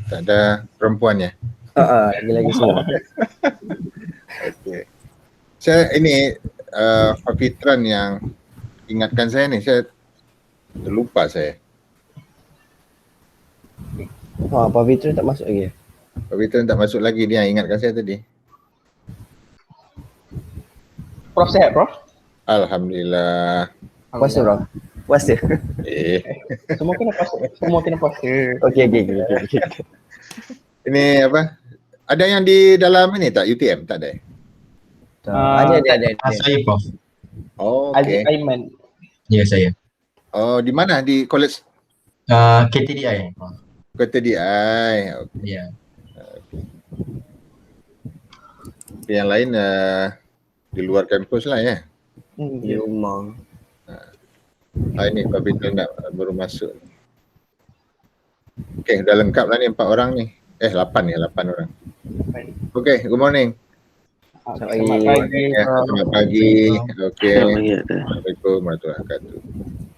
Tak ada perempuannya. Lagi-lagi semua. Okey. Saya ini Pak Fitran yang ingatkan saya ni, saya terlupa saya. Pak Fitri tak masuk lagi. Pak Fitran tak masuk lagi, dia yang ingatkan saya tadi. Prof sihat, Prof? Alhamdulillah. Puasa bro. Puasa. Semua kena puasa. Semua kena puasa. Okey. Ini apa? Ada yang di dalam ini tak? UTM tak ada? Ada. Saya Prof. Oh, Aziz okey. Aiman. Ya, saya. Oh, di mana? Di college KTDI. Kota DI. Okay. Ya. Yang lain di luar kampus lah ya. Di rumah. Ini Pak Fitran baru masuk. Okey, dah lengkap lah ni 4 orang ni. 8 orang. Okey, good morning. Selamat pagi. Ya, selamat pagi. Okey. Assalamualaikum. Assalamualaikum warahmatullahi wabarakatuh.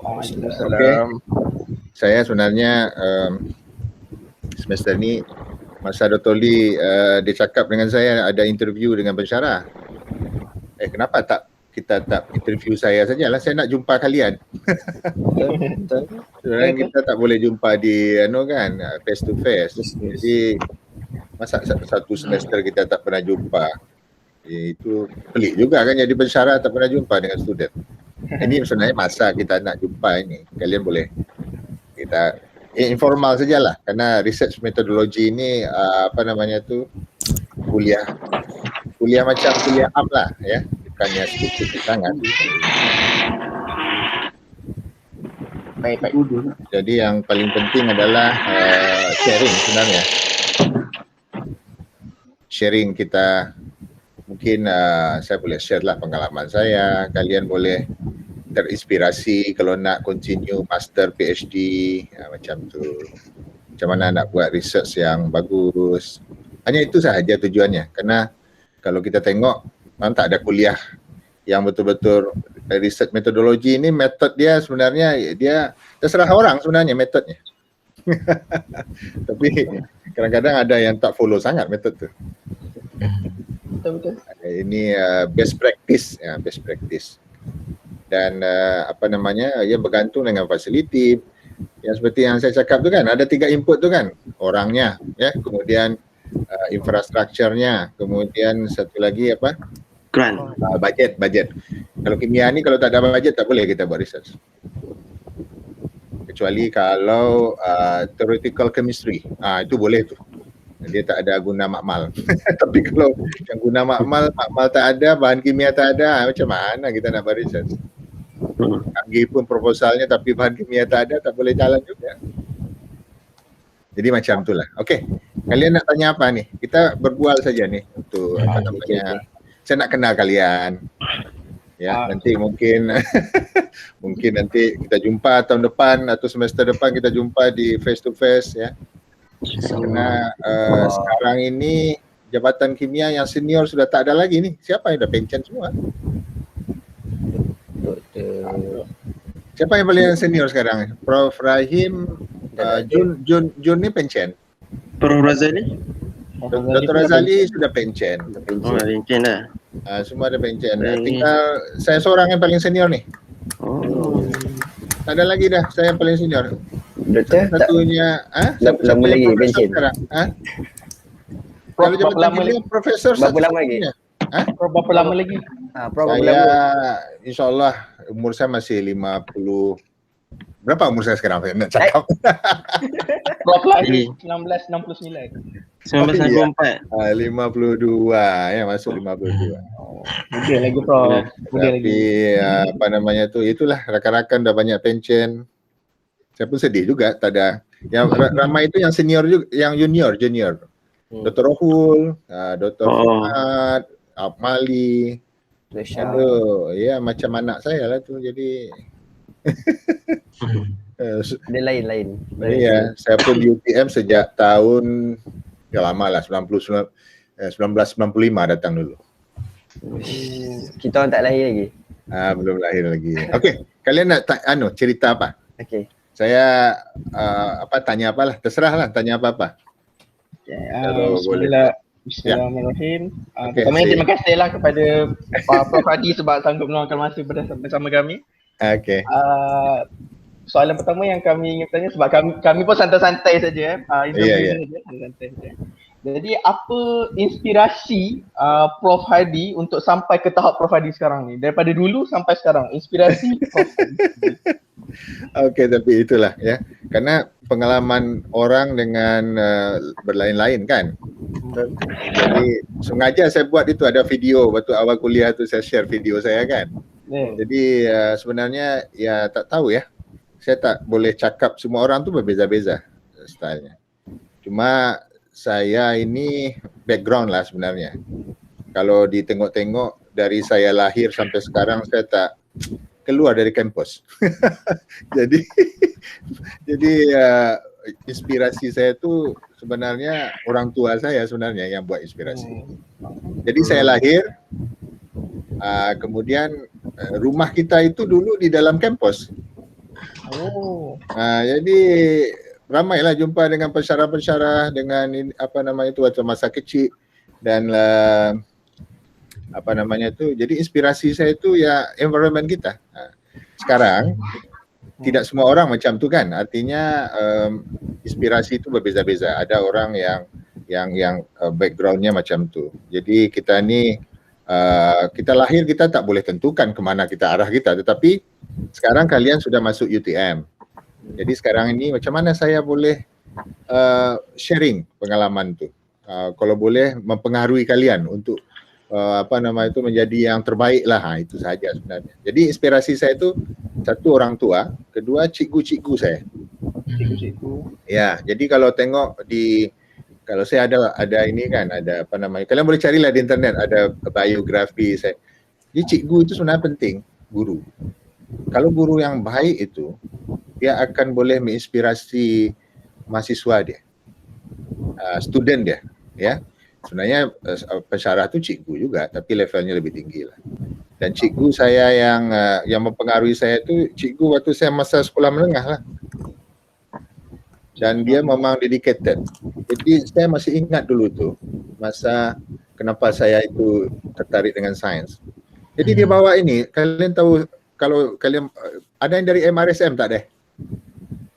Waalaikumsalam. Saya sebenarnya semester ni masa Dr. Lee dia cakap dengan saya ada interview dengan pensyarah. Kenapa kita tak interview saya sajalah, saya nak jumpa kalian. Betul. Sebenarnya kita tak boleh jumpa di face to face. Jadi masa satu semester kita tak pernah jumpa. Itu pelik juga kan, jadi pensyarah tak pernah jumpa dengan student. Ini sebenarnya masa kita nak jumpa ini. Kalian boleh kita informal sajalah, karena research methodology ini kuliah macam kuliah am lah ya, bukannya spesifik sangat. Baik. Jadi yang paling penting adalah sharing sebenarnya. Sharing kita, mungkin saya boleh share lah pengalaman saya, kalian boleh terinspirasi kalau nak continue master PhD macam tu. Macam mana nak buat research yang bagus. Hanya itu sahaja tujuannya, karena kalau kita tengok memang tak ada kuliah yang betul-betul research metodologi ini, metod dia sebenarnya dia terserah orang sebenarnya metodnya. Tapi kadang-kadang ada yang tak follow sangat metod tu. Betul. Ini best practice, best practice. Dan ia bergantung dengan fasiliti. Yang seperti yang saya cakap tu kan, ada 3 input tu kan, orangnya, ya, kemudian infrastrukturnya, kemudian satu lagi apa? Grant. Budget. Kalau kimia ni kalau tak ada budget tak boleh kita buat research. Kecuali kalau theoretical chemistry, itu boleh tu. Dia tak ada guna makmal. Tapi kalau yang guna makmal tak ada, bahan kimia tak ada, macam mana kita nak buat research? Canggih pun proposalnya tapi bahan kimia tak ada, tak boleh jalan juga. Jadi macam itulah. Okey, kalian nak tanya apa ni? Kita berbual saja ni untuk saya nak kenal kalian. Ya, nanti mungkin nanti kita jumpa tahun depan atau semester depan kita jumpa di face to face ya. Karena sekarang ini jabatan kimia yang senior sudah tak ada lagi nih. Siapa yang dah pensiun semua? Siapa yang paling senior sekarang? Prof Rahim, Jun ni pensiun. Prof Razali? Dr. Razali sudah pensiun. Oh, pensiun dah. Semua ada pensiun. Tinggal saya seorang yang paling senior nih. Oh. Tak ada lagi dah, saya yang paling senior. Doktor Satunya, lama lagi pensiun. Kalau Berapa jabatan lama kimia, lagi? profesor Berapa lama lagi? Berapa lama lagi? Saya insyaAllah umur saya masih 50. Berapa umur saya sekarang? Saya nak cakap. Berapa lagi? 1969. 1994. 52 ya, masuk 52. Muda lagi Prof. Muda lagi. Tapi itulah rakan-rakan dah banyak pensiun. Saya pun sedih juga tak ada. Yang ramai itu yang senior juga, yang junior. Dr. Rohul, Dr. Fuad, Mali. Aduh, ya macam anak saya lah tu, jadi Ada lain. Iya, saya pun di UTM sejak tahun lama lah, 1995 datang dulu. Kita orang tak lahir lagi. Belum lahir lagi. Okey, kalian nak cerita apa? Okey. Saya tanya apalah, terserahlah tanya apa-apa. Okay, Kalau Bismillahirrahmanirrahim. Okey, Pertama Haziq. terima kasihlah kepada Prof Hadi sebab sanggup meluangkan masa bersama kami. Okey. Soalan pertama yang kami ingin tanya sebab kami pun santai-santai saja interview Ya. ni saja, santai-santai saja. Jadi apa inspirasi Prof Hadi untuk sampai ke tahap Prof Hadi sekarang ni? Daripada dulu sampai sekarang, inspirasi Prof Hadi. Okey, tapi itulah ya. Karena pengalaman orang dengan berlain-lain kan. Jadi sengaja saya buat itu, ada video waktu awal kuliah tu saya share video saya kan. Jadi sebenarnya ya tak tahu ya. Saya tak boleh cakap semua orang tu berbeza-beza stylenya. Cuma saya ini background lah sebenarnya. Kalau ditengok-tengok dari saya lahir sampai sekarang saya tak keluar dari kampus. jadi inspirasi saya tu sebenarnya orang tua saya sebenarnya yang buat inspirasi. Jadi saya lahir, kemudian rumah kita itu dulu di dalam kampus. Jadi ramailah jumpa dengan pensyarah-pensyarah dengan itu waktu masa kecil dan jadi inspirasi saya itu ya environment kita. Sekarang tidak semua orang macam tu kan, artinya inspirasi itu berbeza-beza. Ada orang yang backgroundnya macam tu. Jadi kita ni kita lahir kita tak boleh tentukan ke mana kita arah kita, tetapi sekarang kalian sudah masuk UTM. Jadi sekarang ini macam mana saya boleh sharing pengalaman tu. Kalau boleh mempengaruhi kalian untuk menjadi yang terbaik lah. Itu saja sebenarnya. Jadi inspirasi saya tu satu orang tua, kedua cikgu-cikgu saya. Cikgu-cikgu. Ya, jadi kalau tengok kalau saya ada ini kan, ada kalian boleh carilah di internet, ada biografi saya. Jadi cikgu itu sebenarnya penting, guru. Kalau guru yang baik itu, dia akan boleh menginspirasi mahasiswa dia, student dia, ya. Sebenarnya pensyarah tu cikgu juga, tapi levelnya lebih tinggi lah. Dan cikgu saya yang mempengaruhi saya tu cikgu waktu saya masa sekolah menengah lah. Dan dia memang dedicated. Jadi saya masih ingat dulu tu masa kenapa saya itu tertarik dengan sains. Jadi dia bawa ini, kalian tahu kalau kalian ada yang dari MRSM tak ada?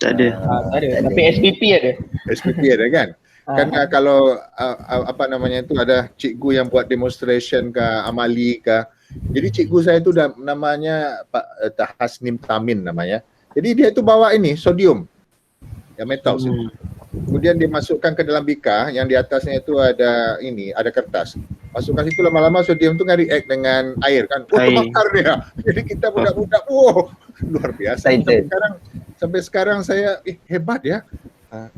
Tak ada. Tak ada. Tapi SPP ada. SPP ada kan? Kan kalau itu ada cikgu yang buat demonstration ke, amali ke. Jadi cikgu saya itu namanya Pak Hasnim Tamin namanya. Jadi dia itu bawa ini sodium yang metal. Kemudian dimasukkan ke dalam bika yang di atasnya itu ada kertas. Masukkan situ, lama-lama sodium itu react dengan air kan. Terbakar dia. Jadi kita budak-budak, luar biasa. Sampai sekarang saya hebat ya.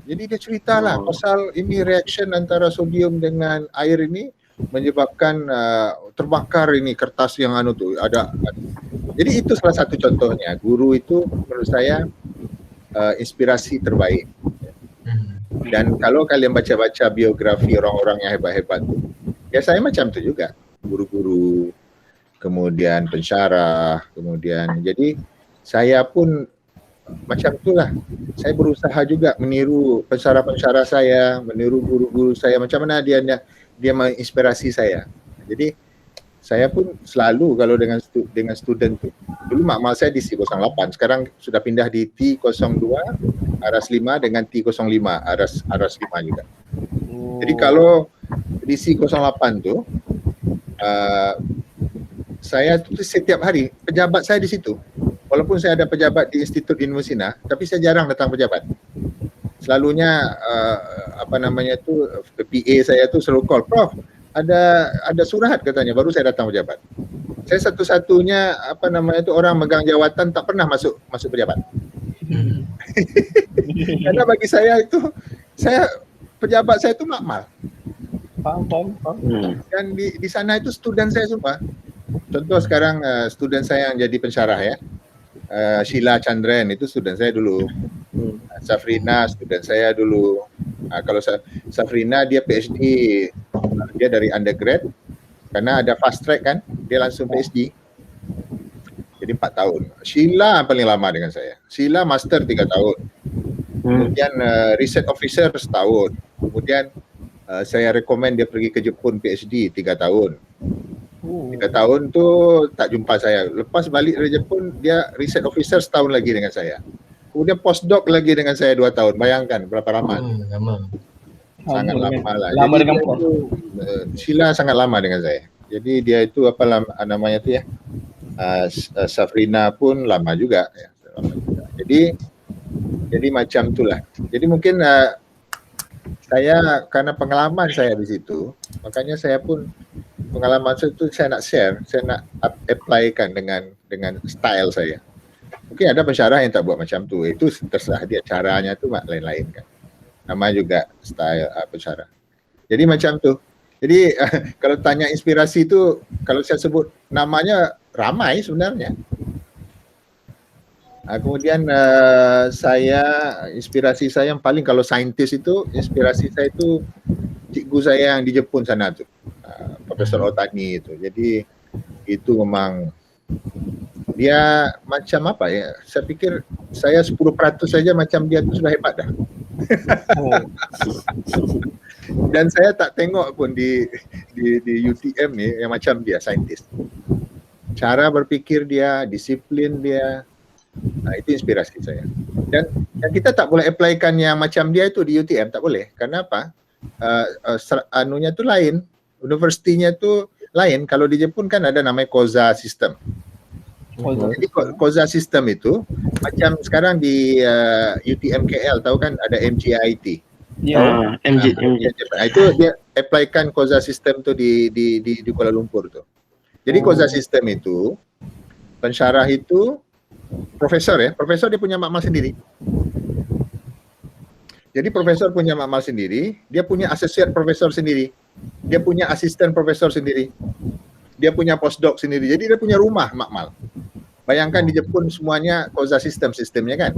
Jadi dia ceritalah pasal ini reaction antara sodium dengan air ini menyebabkan terbakar ini kertas yang ada. Jadi itu salah satu contohnya. Guru itu menurut saya inspirasi terbaik. Dan kalau kalian baca-baca biografi orang-orang yang hebat-hebat tu, ya saya macam tu juga, guru-guru, kemudian pensyarah, kemudian jadi saya pun macam itulah. Saya berusaha juga meniru pensyarah-pensyarah saya, meniru guru-guru saya, macam mana dia menginspirasi saya. Jadi saya pun selalu kalau dengan student tu, dulu makmal saya di C08, sekarang sudah pindah di T02 aras 5 dengan T05 aras 5 juga. Jadi kalau di C08 tu saya tulis setiap hari, pejabat saya di situ. Walaupun saya ada pejabat di Institut Ilmu Sina, tapi saya jarang datang pejabat. Selalunya PA saya tu selalu call, Prof, ada surat katanya, baru saya datang pejabat. Saya satu-satunya orang megang jawatan tak pernah masuk pejabat. Karena bagi saya itu, pejabat saya itu makmal. Faham. Dan di sana itu student saya semua. Contoh sekarang student saya yang jadi pensyarah ya. Sheila Chandran itu student saya dulu. Safrina student saya dulu. Kalau Safrina dia PhD, dia dari undergrad, karena ada fast track kan, dia langsung PhD. Jadi 4 tahun. Sheila paling lama dengan saya. Sheila master 3 tahun. Kemudian research officer setahun. Kemudian saya rekomen dia pergi ke Jepun PhD 3 tahun. Oh. 3 tahun tu tak jumpa saya. Lepas balik dari Jepun, dia research officer setahun lagi dengan saya. Kemudian postdoc lagi dengan saya 2 tahun. Bayangkan berapa lama. Lama. Sangat Lama lama lah. lama Jadi dengan dia Prof. tu, Sheila sangat lama dengan saya. Jadi dia itu apa namanya tu ya. Safrina pun lama juga ya. Lama juga. Jadi macam itulah. Jadi mungkin saya karena pengalaman saya di situ, makanya saya pun pengalaman itu saya nak share, saya nak apply-kan dengan style saya. Mungkin ada pensyarah yang tak buat macam tu. Itu terserah dia, caranya tu lain-lain kan. Nama juga style pensyarah. Jadi macam tu. Jadi kalau tanya inspirasi tu, kalau saya sebut namanya ramai sebenarnya. Kemudian inspirasi saya yang paling kalau saintis itu, inspirasi saya itu cikgu saya yang di Jepun sana tu, Profesor Otani itu. Jadi itu memang dia macam apa ya, saya pikir saya 10% saja macam dia tu sudah hebat dah. Dan saya tak tengok pun di UTM ni yang macam dia saintis. Cara berpikir dia, disiplin dia, itu inspirasi saya. Dan kita tak boleh apply-kan yang macam dia itu di UTM, tak boleh. Karena apa? Anunya tu lain, universitinya tu lain. Kalau di Jepun kan ada namanya Koza System. Jadi Koza System itu macam sekarang di UTM KL, tahu kan ada MGIT. Ya. MG. Itu dia apply-kan Koza System tu di Kuala Lumpur tu. Jadi Koza System itu pensyarah itu profesor ya, profesor dia punya makmal sendiri. Jadi profesor punya makmal sendiri, dia punya associate profesor sendiri, dia punya asisten profesor sendiri, dia punya postdoc sendiri. Jadi dia punya rumah makmal. Bayangkan di Jepun semuanya Koza sistemnya kan.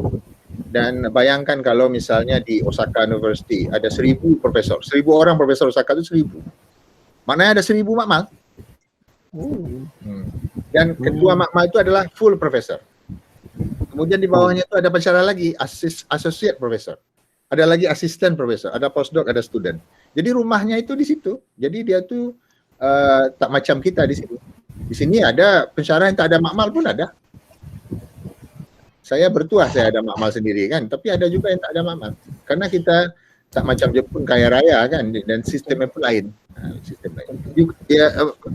Dan bayangkan kalau misalnya di Osaka University ada 1000 profesor, 1000 orang profesor Osaka itu 1000. Maknanya ada 1000 makmal. Dan ketua makmal itu adalah full profesor. Kemudian di bawahnya itu ada pensyarah lagi, associate professor. Ada lagi asisten profesor, ada postdoc, ada student. Jadi rumahnya itu di situ. Jadi dia tuh tak macam kita di sini. Di sini ada pensyarah yang tak ada makmal pun ada. Saya bertuah saya ada makmal sendiri kan, tapi ada juga yang tak ada makmal. Karena kita tak macam Jepun kaya raya kan, dan sistemnya pun lain. Sistem lain.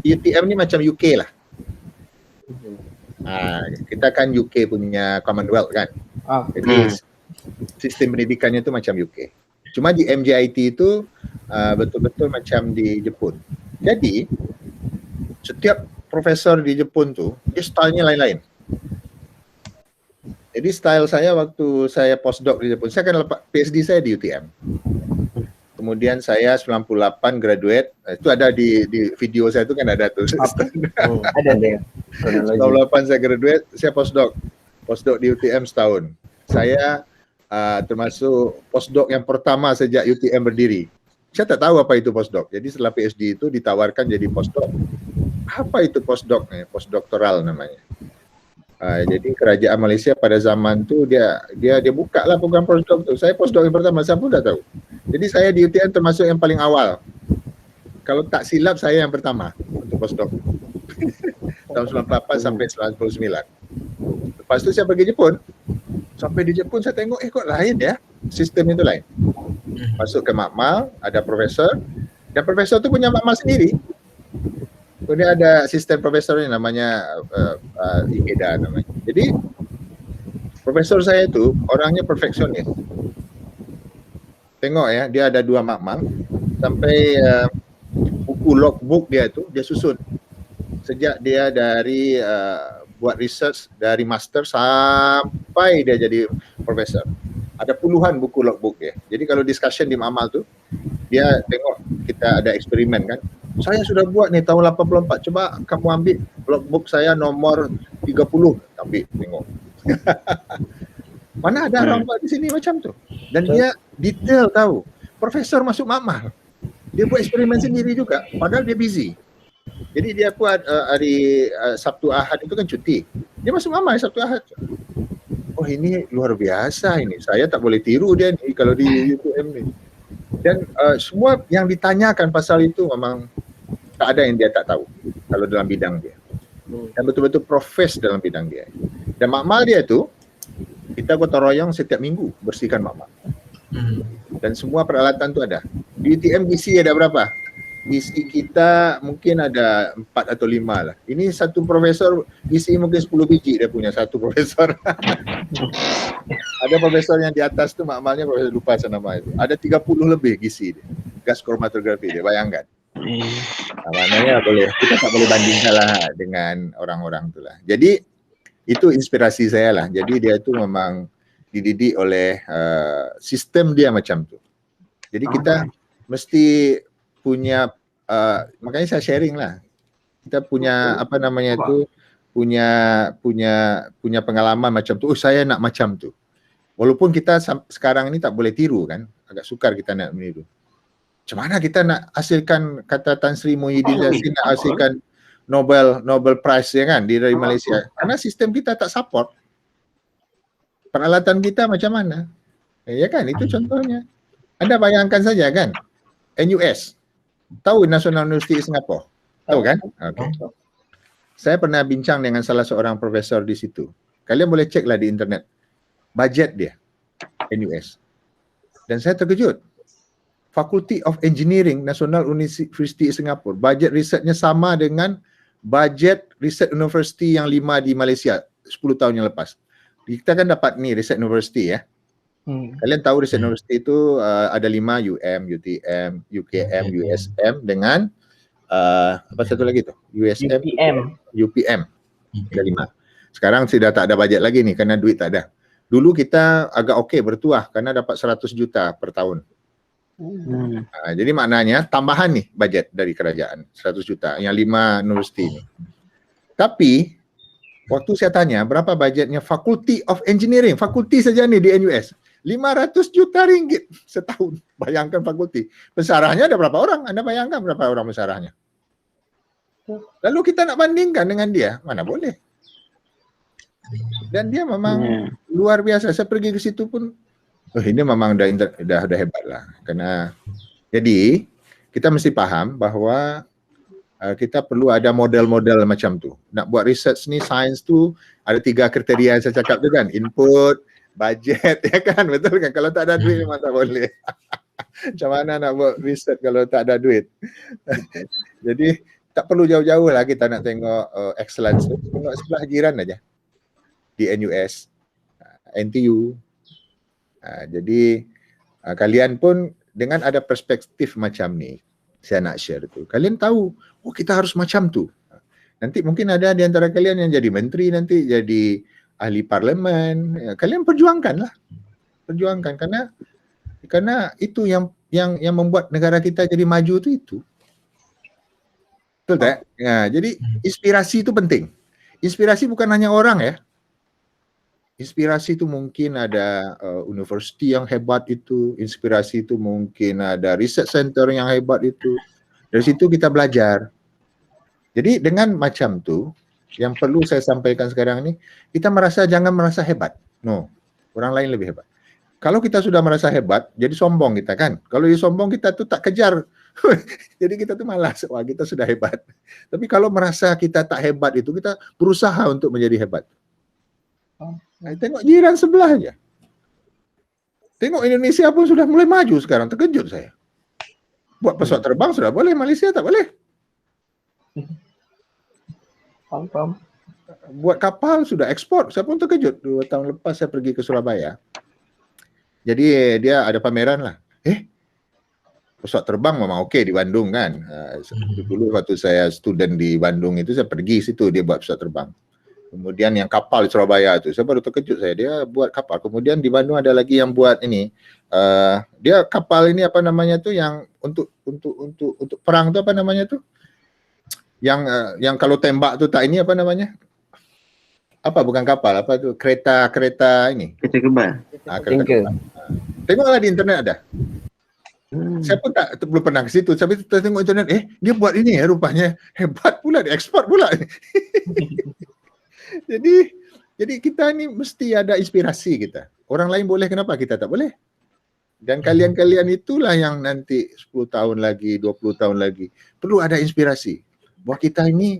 UTM ni macam UK lah. Kita kan UK punya Commonwealth kan. Jadi sistem pendidikannya itu macam UK. Cuma di MGIT itu betul-betul macam di Jepun. Jadi setiap profesor di Jepun tuh dia stylenya lain-lain. Jadi style saya waktu saya postdoc di Jepun, saya kan PhD saya di UTM. Kemudian saya 98 graduate, itu ada di video saya itu kan ada tuh. Ada deh. 98 saya graduate, saya postdoc di UTM setahun. Saya termasuk postdoc yang pertama sejak UTM berdiri. Saya tak tahu apa itu postdoc. Jadi setelah PhD itu ditawarkan jadi postdoc. Apa itu postdoc? Postdoktoral namanya. Jadi kerajaan Malaysia pada zaman tu dia buka lah program postdoc tu. Saya postdoc yang pertama, saya pun tak tahu. Jadi saya di UTM termasuk yang paling awal. Kalau tak silap saya yang pertama untuk postdoc. Tahun 98 sampai 99. Lepas tu saya pergi Jepun. Sampai di Jepun saya tengok kok lain ya. Sistem itu lain. Masuk ke makmal, ada profesor. Dan profesor tu punya makmal sendiri. Kemudian ada asisten profesor yang namanya Ikeda namanya. Jadi profesor saya itu orangnya perfeksionis. Tengok ya, dia ada 2 makmal sampai buku logbook dia itu dia susun. Sejak dia dari buat research dari master sampai dia jadi profesor. Ada puluhan buku logbook dia. Jadi kalau discussion di makmal tu dia tengok kita ada eksperimen kan. Saya sudah buat nih tahun 84. Coba kamu ambil logbook saya nomor 30. Ambil, tengok. Mana ada orang buat di sini macam tu. Dan dia detail tahu. Profesor masuk makmal. Dia buat eksperimen sendiri juga. Padahal dia busy. Jadi dia buat hari Sabtu Ahad itu kan cuti. Dia masuk makmal Sabtu Ahad. Oh ini luar biasa ini. Saya tak boleh tiru dia ni kalau di UTM ni. Dan semua yang ditanyakan pasal itu memang tak ada yang dia tak tahu kalau dalam bidang dia. Dan betul-betul profes dalam bidang dia. Dan makmal dia tu, kita gotong royong setiap minggu bersihkan makmal. Dan semua peralatan tu ada. Di UTM GC ada berapa? GC kita mungkin ada 4 atau 5 lah. Ini satu profesor GC mungkin 10 biji dia punya satu profesor. Ada profesor yang di atas tu makmalnya profesor lupa saya nama itu. Ada 30 lebih GC dia. Gas kromatografi dia, bayangkan. Maknanya boleh, kita tak boleh bandingkan lah dengan orang-orang tu lah. Jadi itu inspirasi saya lah. Jadi dia tu memang dididik oleh sistem dia macam tu. Jadi kita mesti punya, makanya saya sharing lah. Kita punya apa namanya tu, punya pengalaman macam tu. Oh, saya nak macam tu. Walaupun kita sekarang ni tak boleh tiru kan, agak sukar kita nak meniru. Macam mana kita nak hasilkan, kata Tan Sri Muhyiddin Yassin nak hasilkan Nobel Prize ya kan dari Malaysia? Karena sistem kita tak support. Peralatan kita macam mana? Ya kan, itu contohnya. Anda bayangkan saja kan, NUS, tahu National University Singapore? Tahu kan? Okay. Saya pernah bincang dengan salah seorang profesor di situ. Kalian boleh ceklah di internet. Bajet dia, NUS. Dan saya terkejut. Faculty of Engineering National University Singapore, bajet risetnya sama dengan bajet riset university yang 5 di Malaysia 10 tahun yang lepas. Kita kan dapat ni riset university ya. Kalian tahu riset university itu ada 5, UTM, UKM, USM dengan apa satu lagi tu? UPM. Ada 5. Sekarang sudah tak ada bajet lagi ni kerana duit tak ada. Dulu kita agak okey bertuah kerana dapat 100 juta per tahun. Jadi maknanya tambahan nih bajet dari kerajaan 100 juta yang 5 universiti ni. Tapi waktu saya tanya berapa bajetnya Faculty of Engineering, fakulti saja nih di NUS, 500 juta ringgit setahun. Bayangkan fakulti. Pesarahnya ada berapa orang? Anda bayangkan berapa orang pesarahnya? Lalu kita nak bandingkan dengan dia, mana boleh. Dan dia memang luar biasa. Saya pergi ke situ pun, ini memang dah hebat lah. Karena jadi kita mesti faham bahawa kita perlu ada model-model macam tu. Nak buat research ni, sains tu ada 3 kriteria yang saya cakap tu kan. Input, budget, ya kan? Betul kan? Kalau tak ada duit memang tak boleh. Macam mana nak buat research kalau tak ada duit? Jadi tak perlu jauh-jauh lah kita nak tengok excellence tu. Tengok sebelah jiran aja. Di NUS, NTU. Jadi kalian pun dengan ada perspektif macam ni, saya nak share tu. Kalian tahu, oh kita harus macam tu. Nanti mungkin ada di antara kalian yang jadi menteri, nanti jadi ahli parlimen. Kalian perjuangkanlah. Perjuangkan karena itu yang membuat negara kita jadi maju tu itu. Betul tak? Jadi inspirasi itu penting. Inspirasi bukan hanya orang ya. Inspirasi itu mungkin ada universiti yang hebat itu, inspirasi itu mungkin ada research center yang hebat itu. Dari situ kita belajar. Jadi dengan macam tu, yang perlu saya sampaikan sekarang ni, kita jangan merasa hebat. No, orang lain lebih hebat. Kalau kita sudah merasa hebat, jadi sombong kita kan. Kalau jadi sombong kita tu tak kejar. Jadi kita tu malas, wah kita sudah hebat. Tapi kalau merasa kita tak hebat itu, kita berusaha untuk menjadi hebat. Tengok jiran sebelah aja. Tengok Indonesia pun sudah mulai maju sekarang. Terkejut saya. Buat pesawat terbang sudah boleh, Malaysia tak boleh. Faham. Buat kapal sudah ekspor. Saya pun terkejut. 2 tahun lepas saya pergi ke Surabaya. Jadi dia ada pameran lah. Pesawat terbang memang okey di Bandung kan. Dulu waktu saya student di Bandung itu saya pergi situ dia buat pesawat terbang. Kemudian yang kapal di Surabaya tu, saya baru terkejut saya, dia buat kapal. Kemudian di Bandung ada lagi yang buat ini, dia kapal ini apa namanya tu yang untuk perang tu apa namanya tu? Yang kalau tembak tu tak ini apa namanya? Apa bukan kapal, apa tu? Kereta ini. Kereta kebal. Kereta kebal. Tengoklah di internet ada. Saya pun belum pernah ke situ, tapi kita tengok internet, dia buat ini ya rupanya hebat pula, dia ekspor pula. Jadi kita ni mesti ada inspirasi kita. Orang lain boleh, kenapa kita tak boleh? Dan kalian-kalian itulah yang nanti 10 tahun lagi, 20 tahun lagi perlu ada inspirasi. Bahwa kita ini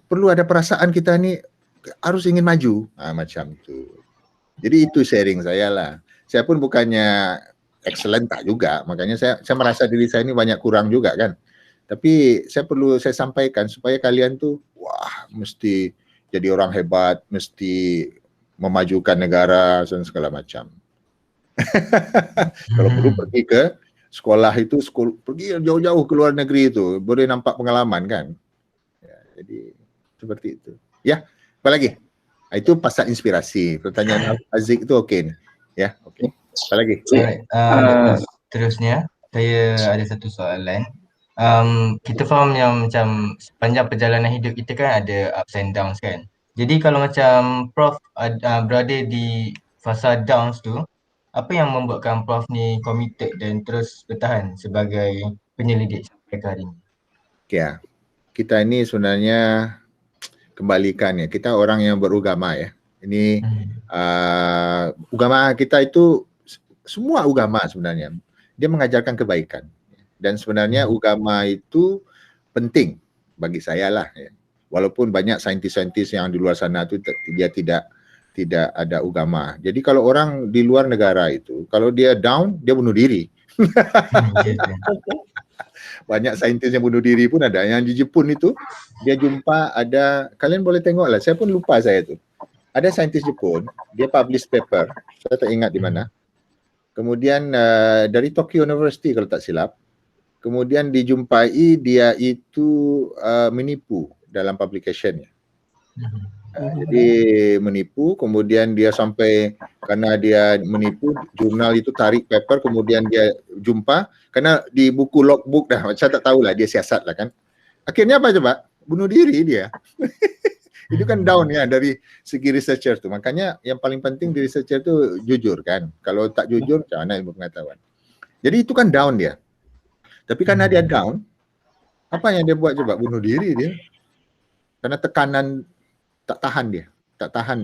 perlu ada perasaan kita ini harus ingin maju, macam itu. Jadi itu sharing saya lah. Saya pun bukannya excellent tak juga, makanya saya merasa diri saya ini banyak kurang juga kan. Tapi saya sampaikan supaya kalian tuh wah mesti jadi orang hebat, mesti memajukan negara dan segala macam. Kalau perlu pergi ke sekolah itu, pergi jauh-jauh ke luar negeri itu, boleh nampak pengalaman kan. Ya, jadi seperti itu. Ya, apa lagi? Itu pasal inspirasi. Pertanyaan Aziz itu okey nih. Ya, okey. Apa lagi? Alright, seterusnya saya ada satu soalan. Kita faham yang macam sepanjang perjalanan hidup kita kan ada ups and downs kan. Jadi kalau macam Prof berada di fasa downs tu, apa yang membuatkan Prof ni committed dan terus bertahan sebagai penyelidik sampai ke hari ini? Ya, kita ini sebenarnya kembalikan ya, kita orang yang beragama ya. Ini agama kita itu, semua agama sebenarnya dia mengajarkan kebaikan. Dan sebenarnya agama itu penting bagi saya lah ya. Walaupun banyak saintis-saintis yang di luar sana itu dia tidak ada agama. Jadi kalau orang di luar negara itu, kalau dia down, dia bunuh diri. Banyak saintis yang bunuh diri pun ada. Yang di Jepun itu, dia jumpa ada, kalian boleh tengok lah, saya pun lupa saya itu. Ada saintis Jepun, dia publish paper, saya tak ingat di mana. Kemudian dari Tokyo University kalau tak silap, kemudian dijumpai dia itu menipu dalam publication-nya. Jadi menipu, kemudian dia sampai, karena dia menipu, jurnal itu tarik paper, kemudian dia jumpa, karena di buku logbook dah, saya tak tahulah, dia siasat lah kan. Akhirnya apa coba? Bunuh diri dia. Itu kan down ya dari segi researcher tu. Makanya yang paling penting di researcher tu jujur kan. Kalau tak jujur, macam mana ilmu pengetahuan. Jadi itu kan down dia. Tapi karena dia down, apa yang dia buat coba? Bunuh diri dia. Karena tekanan tak tahan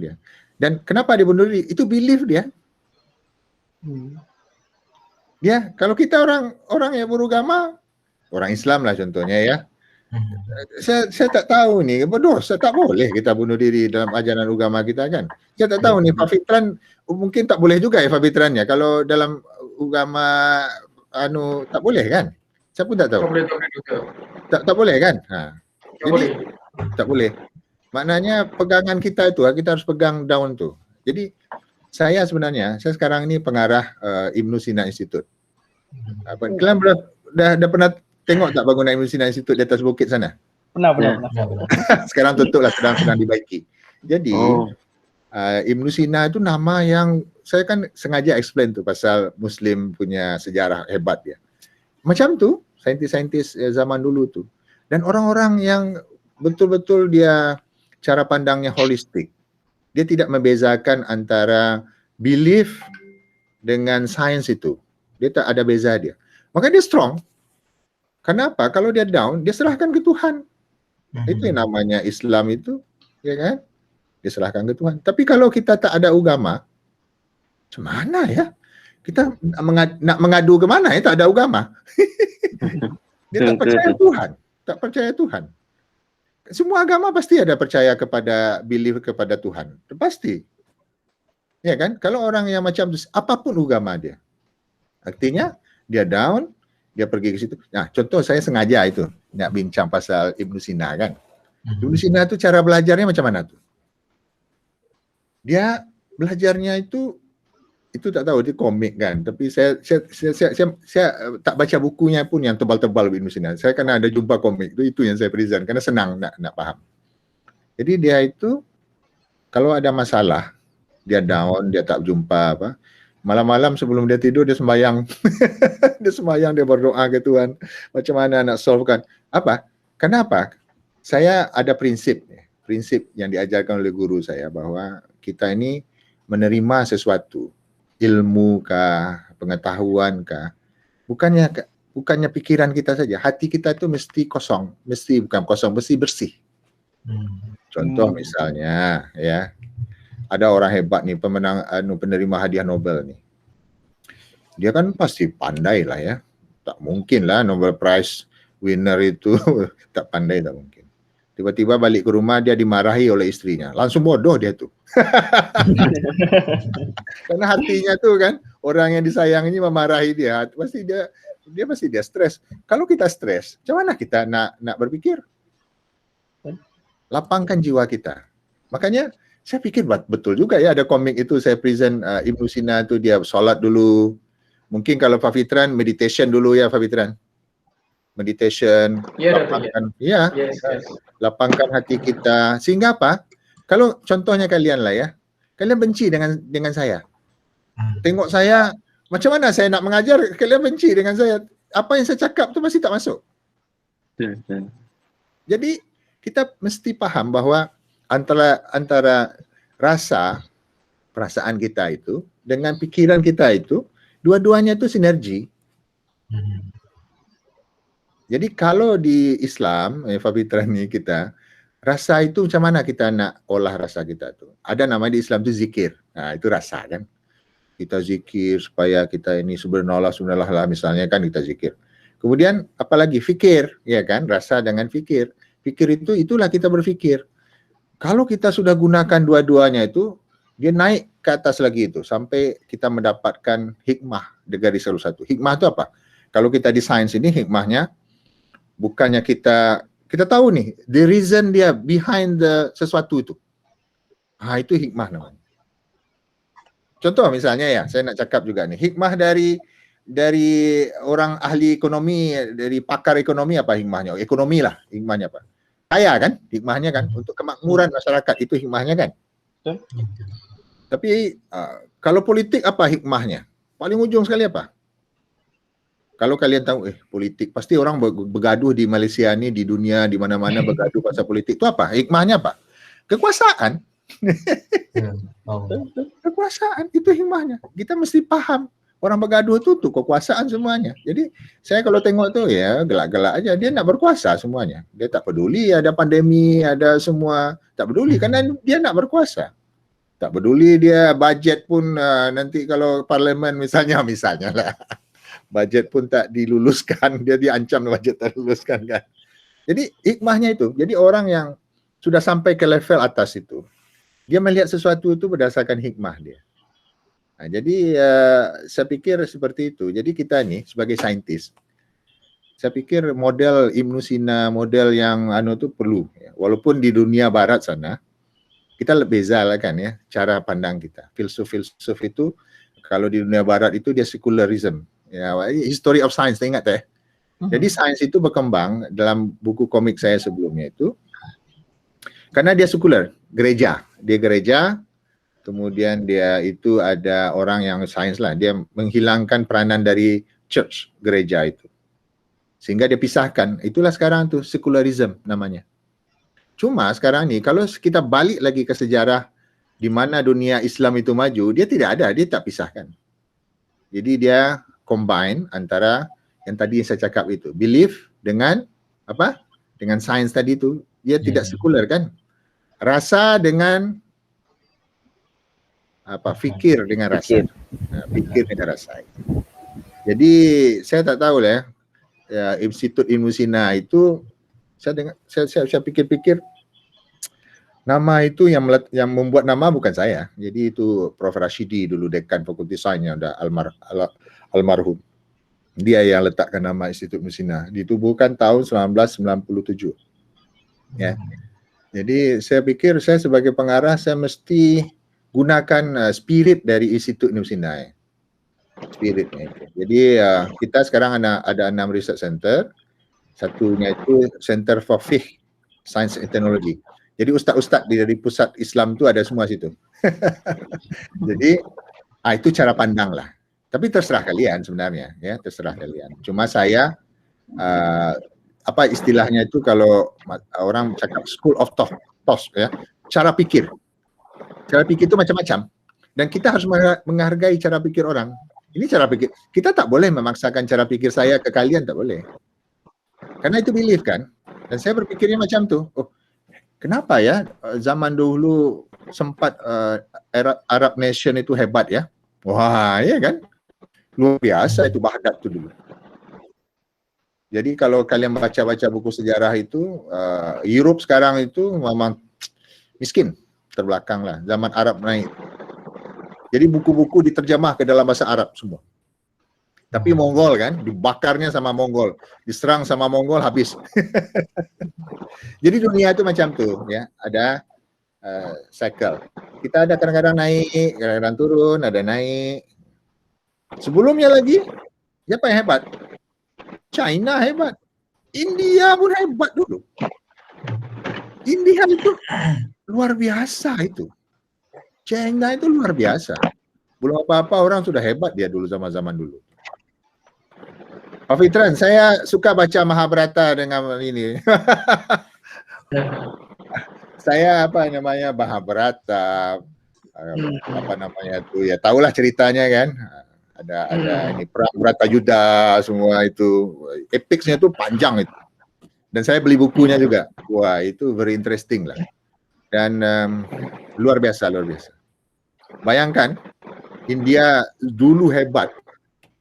dia. Dan kenapa dia bunuh diri? Itu belief dia. Ya, kalau kita orang yang beragama, orang Islam lah contohnya ya. Saya tak tahu nih, berdosa tak boleh kita bunuh diri dalam ajaran agama kita kan. Saya tak tahu nih Pak Fitran mungkin tak boleh juga ya Pak Fitrannya. Kalau dalam agama tak boleh kan? Saya pun tak tahu. Tak boleh kan? Jadi tak boleh. Maknanya pegangan kita itu, kita harus pegang down tu. Jadi saya sekarang ini pengarah Ibnu Sina Institute. Kalian dah pernah tengok tak bangunan Ibnu Sina Institute di atas bukit sana? Pernah. Sekarang tutup lah, sedang dibaiki. Jadi Ibnu Sina itu nama yang saya kan sengaja explain tu pasal Muslim punya sejarah hebat dia. Macam tu saintis-saintis zaman dulu tu. Dan orang-orang yang betul-betul dia cara pandangnya holistik. Dia tidak membezakan antara belief dengan sains itu. Dia tak ada beza dia. Maka dia strong. Kenapa? Kalau dia down, dia serahkan ke Tuhan. Itu yang namanya Islam itu, ya kan? Dia serahkan ke Tuhan. Tapi kalau kita tak ada agama, macam mana ya? Kita nak mengadu ke mana ya? Tak ada agama. Dia tak percaya Tuhan. Tak percaya Tuhan. Semua agama pasti ada percaya kepada belief kepada Tuhan. Pasti. Ya kan? Kalau orang yang macam apapun agama dia. Artinya dia down, dia pergi ke situ. Nah, contoh saya sengaja itu nak bincang pasal Ibnu Sina kan. Ibnu Sina itu cara belajarnya macam mana tu? Dia belajarnya itu tak tahu, dia komik kan. Tapi saya tak baca bukunya pun yang tebal-tebal Ibnu Sina. Saya kan ada jumpa komik itu yang saya present karena senang nak faham. Jadi dia itu kalau ada masalah, dia down, dia tak jumpa apa, malam-malam sebelum dia tidur dia sembahyang. Dia sembahyang, dia berdoa ke Tuhan. Macam mana nak solvekan? Apa? Kenapa? Saya ada prinsip yang diajarkan oleh guru saya bahwa kita ini menerima sesuatu, ilmu kah, pengetahuan kah, bukannya pikiran kita saja, hati kita itu mesti kosong, mesti bersih. Contoh misalnya ya, ada orang hebat nih penerima hadiah Nobel nih. dia kan pasti pandai lah ya. Tak mungkin lah Nobel Prize winner itu tak pandai, tak mungkin. Tiba-tiba balik ke rumah dia dimarahi oleh istrinya. Langsung bodoh dia tuh. Karena hatinya tuh kan, orang yang disayanginya memarahi dia, pasti dia pasti dia stres. Kalau kita stres, macam mana kita nak berpikir? Lapangkan jiwa kita. Makanya saya pikir betul juga ya, ada komik itu saya present Ibnu Sina tu, dia solat dulu. Mungkin kalau Pak Fitran meditation dulu ya Pak Fitran. Meditation, lapangkan, ya, lapangkan hati kita. Sehingga apa? Kalau contohnya kalian lah ya, kalian benci dengan saya. Tengok saya, macam mana saya nak mengajar, kalian benci dengan saya. Apa yang saya cakap tu pasti tak masuk. Jadi kita mesti faham bahawa antara rasa, perasaan kita itu dengan pikiran kita itu, dua-duanya itu sinergi. Jadi kalau di Islam, Pak Fitran ni kita, rasa itu macam mana kita nak olah rasa kita tu? Ada nama di Islam tu zikir. Nah, itu rasa kan. Kita zikir supaya kita ini subhanallah lah misalnya kan kita zikir. Kemudian apalagi fikir, ya kan? Rasa dengan fikir. Fikir itu itulah kita berfikir. Kalau kita sudah gunakan dua-duanya itu, dia naik ke atas lagi itu sampai kita mendapatkan hikmah dari salah satu. Hikmah itu apa? Kalau kita di sains ini hikmahnya bukannya kita tahu nih the reason dia behind sesuatu itu. Itu hikmah namanya. Contoh misalnya ya, saya nak cakap juga nih, hikmah dari orang ahli ekonomi, dari pakar ekonomi apa hikmahnya? Ekonomi lah hikmahnya apa? Kaya kan? Hikmahnya kan untuk kemakmuran masyarakat, itu hikmahnya kan? Tapi kalau politik apa hikmahnya? Paling ujung sekali apa? Kalau kalian tahu, politik, pasti orang bergaduh di Malaysia ni, di dunia, di mana-mana bergaduh pasal politik. Itu apa? Hikmahnya apa? Kekuasaan. Kekuasaan, itu hikmahnya. Kita mesti paham. Orang bergaduh itu tuh kekuasaan semuanya. Jadi, saya kalau tengok tuh ya, gelak-gelak aja. Dia nak berkuasa semuanya. Dia tak peduli ada pandemi, ada semua. Tak peduli, karena dia nak berkuasa. Tak peduli dia budget pun nanti kalau parlimen misalnya lah. Budget pun tak diluluskan, dia diancam budget tak diluluskan kan. Jadi hikmahnya itu, jadi orang yang sudah sampai ke level atas itu, dia melihat sesuatu itu berdasarkan hikmah dia. Nah, jadi saya pikir seperti itu. Jadi kita nih sebagai saintis, saya pikir model Ibnu Sina, model yang itu perlu. Ya. Walaupun di dunia barat sana, kita beza lah kan ya, cara pandang kita. Filsuf itu, kalau di dunia barat itu dia secularism. Ya, history of science, ingat ya. Jadi sains itu berkembang dalam buku komik saya sebelumnya itu karena dia sekuler, gereja. Dia gereja, kemudian dia itu ada orang yang sains lah, dia menghilangkan peranan dari church, gereja itu. Sehingga dia pisahkan, itulah sekarang tuh secularism namanya. Cuma sekarang ni kalau kita balik lagi ke sejarah di mana dunia Islam itu maju, dia tidak ada, dia tak pisahkan. Jadi dia combine antara yang tadi saya cakap itu, belief dengan apa? Dengan sains tadi itu, dia tidak sekuler kan? Rasa dengan apa? Fikir dengan rasa. Fikir dengan rasa. Jadi saya tak tahu lah ya, Institut Ibnu Sina itu saya pikir-pikir nama itu yang membuat nama bukan saya. Jadi itu Prof Rashidi dulu dekan Fakulti Sains yang ada almarhum. Dia yang letakkan nama Institut Ibnu Sina. Ditubuhkan tahun 1997. Ya. Jadi saya pikir saya sebagai pengarah saya mesti gunakan spirit dari Institut Ibnu Sina. Spiritnya itu. Jadi kita sekarang ada 6 research center. Satunya itu Center for Fiqh, Science and Technology. Jadi ustaz-ustaz dari pusat Islam tu ada semua situ. Jadi itu cara pandang lah. Tapi terserah kalian sebenarnya, ya terserah kalian. Cuma saya apa istilahnya itu kalau orang cakap school of thought, ya, cara pikir. Cara pikir itu macam-macam. Dan kita harus menghargai cara pikir orang. Ini cara pikir. Kita tak boleh memaksakan cara pikir saya ke kalian, tak boleh. Karena itu belief kan. Dan saya berpikirnya macam tu. Oh, kenapa ya zaman dulu sempat Arab nation itu hebat ya? Wah, ya kan? Luar biasa itu Baghdad itu dulu. Jadi kalau kalian baca-baca buku sejarah itu, Europe sekarang itu memang miskin, terbelakang lah. Zaman Arab naik. Jadi buku-buku diterjemah ke dalam bahasa Arab semua. Tapi Mongol kan, dibakarnya sama Mongol, diserang sama Mongol habis. Jadi dunia itu macam tuh ya, ada cycle. Kita ada kadang-kadang naik, kadang-kadang turun, ada naik. Sebelumnya lagi, siapa yang hebat? China hebat. India pun hebat dulu. India itu luar biasa itu. China itu luar biasa. Belum apa-apa orang sudah hebat dia dulu zaman-zaman dulu. Pak Fitran, saya suka baca Mahabharata dengan ini. Saya apa namanya Mahabharata, apa namanya itu ya tahulah ceritanya kan. Ada ini perang Bratayuda semua itu epicsnya itu panjang itu. Dan saya beli bukunya juga. Wah itu very interesting lah. Dan luar biasa. Bayangkan India dulu hebat.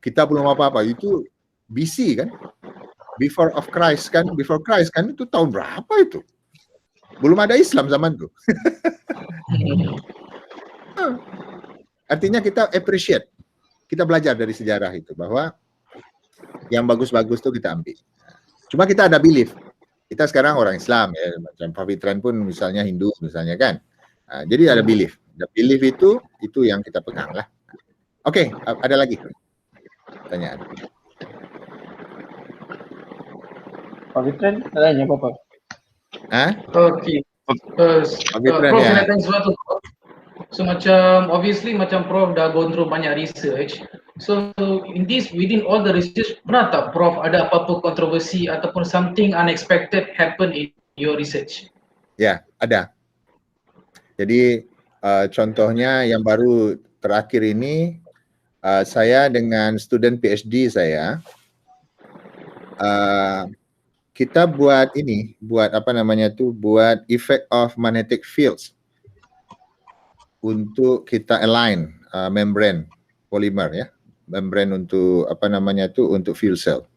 Kita belum apa-apa. Itu BC kan? Before Christ kan itu tahun berapa itu? Belum ada Islam zaman itu. Artinya kita appreciate. Kita belajar dari sejarah itu bahwa yang bagus-bagus itu kita ambil. Cuma kita ada belief. Kita sekarang orang Islam ya, macam Pak Fitran pun misalnya Hindu misalnya kan. Nah, jadi ada belief. Ada belief itu yang kita pegang lah. Oke, ada lagi pertanyaan. Pak Fitran, tanya apa-apa? Hah? Okay. Pak Fitran Prof ya. nak tanya sesuatu. So macam obviously macam Prof dah gone through banyak research. So within all the research, pernah tak Prof ada apa-apa kontroversi ataupun something unexpected happen in your research? Ya, ada. Jadi contohnya yang baru terakhir ini saya dengan student PhD saya kita buat apa namanya tuh, buat effect of magnetic fields untuk kita align membrane polimer ya, membrane untuk apa namanya tuh untuk fuel cell.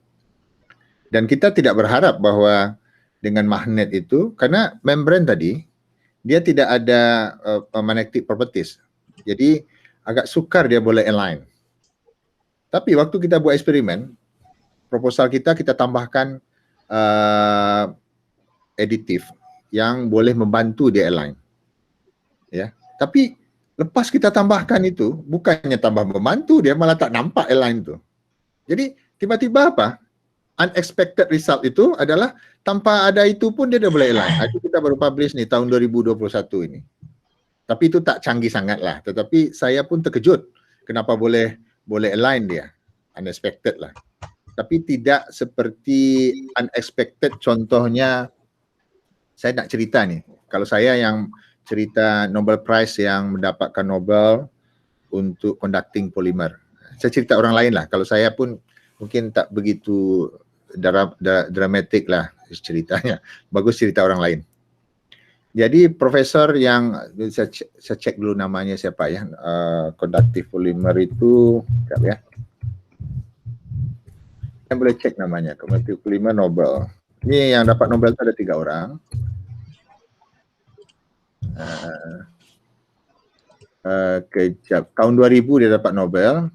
Dan kita tidak berharap bahwa dengan magnet itu, karena membrane tadi dia tidak ada magnetic properties, jadi agak sukar dia boleh align. Tapi waktu kita buat eksperimen, proposal kita tambahkan additive yang boleh membantu dia align. Ya. Tapi lepas kita tambahkan itu, bukannya tambah membantu, dia malah tak nampak align itu. Jadi tiba-tiba apa? Unexpected result itu adalah tanpa ada itu pun dia dah boleh align. Itu kita baru publish nih tahun 2021 ini. Tapi itu tak canggih sangat lah. Tetapi saya pun terkejut kenapa boleh align dia. Unexpected lah. Tapi tidak seperti unexpected, contohnya saya nak cerita nih. Kalau saya yang cerita Nobel Prize yang mendapatkan Nobel untuk conducting polymer. Saya cerita orang lain lah. Kalau saya pun mungkin tak begitu dramatik lah ceritanya. Bagus cerita orang lain. Jadi profesor yang saya cek dulu namanya siapa ya, conductive polymer itu, ya. Saya boleh cek namanya, conductive polymer Nobel. Ini yang dapat Nobel itu ada 3 orang. Kejap. Tahun 2000 dia dapat Nobel.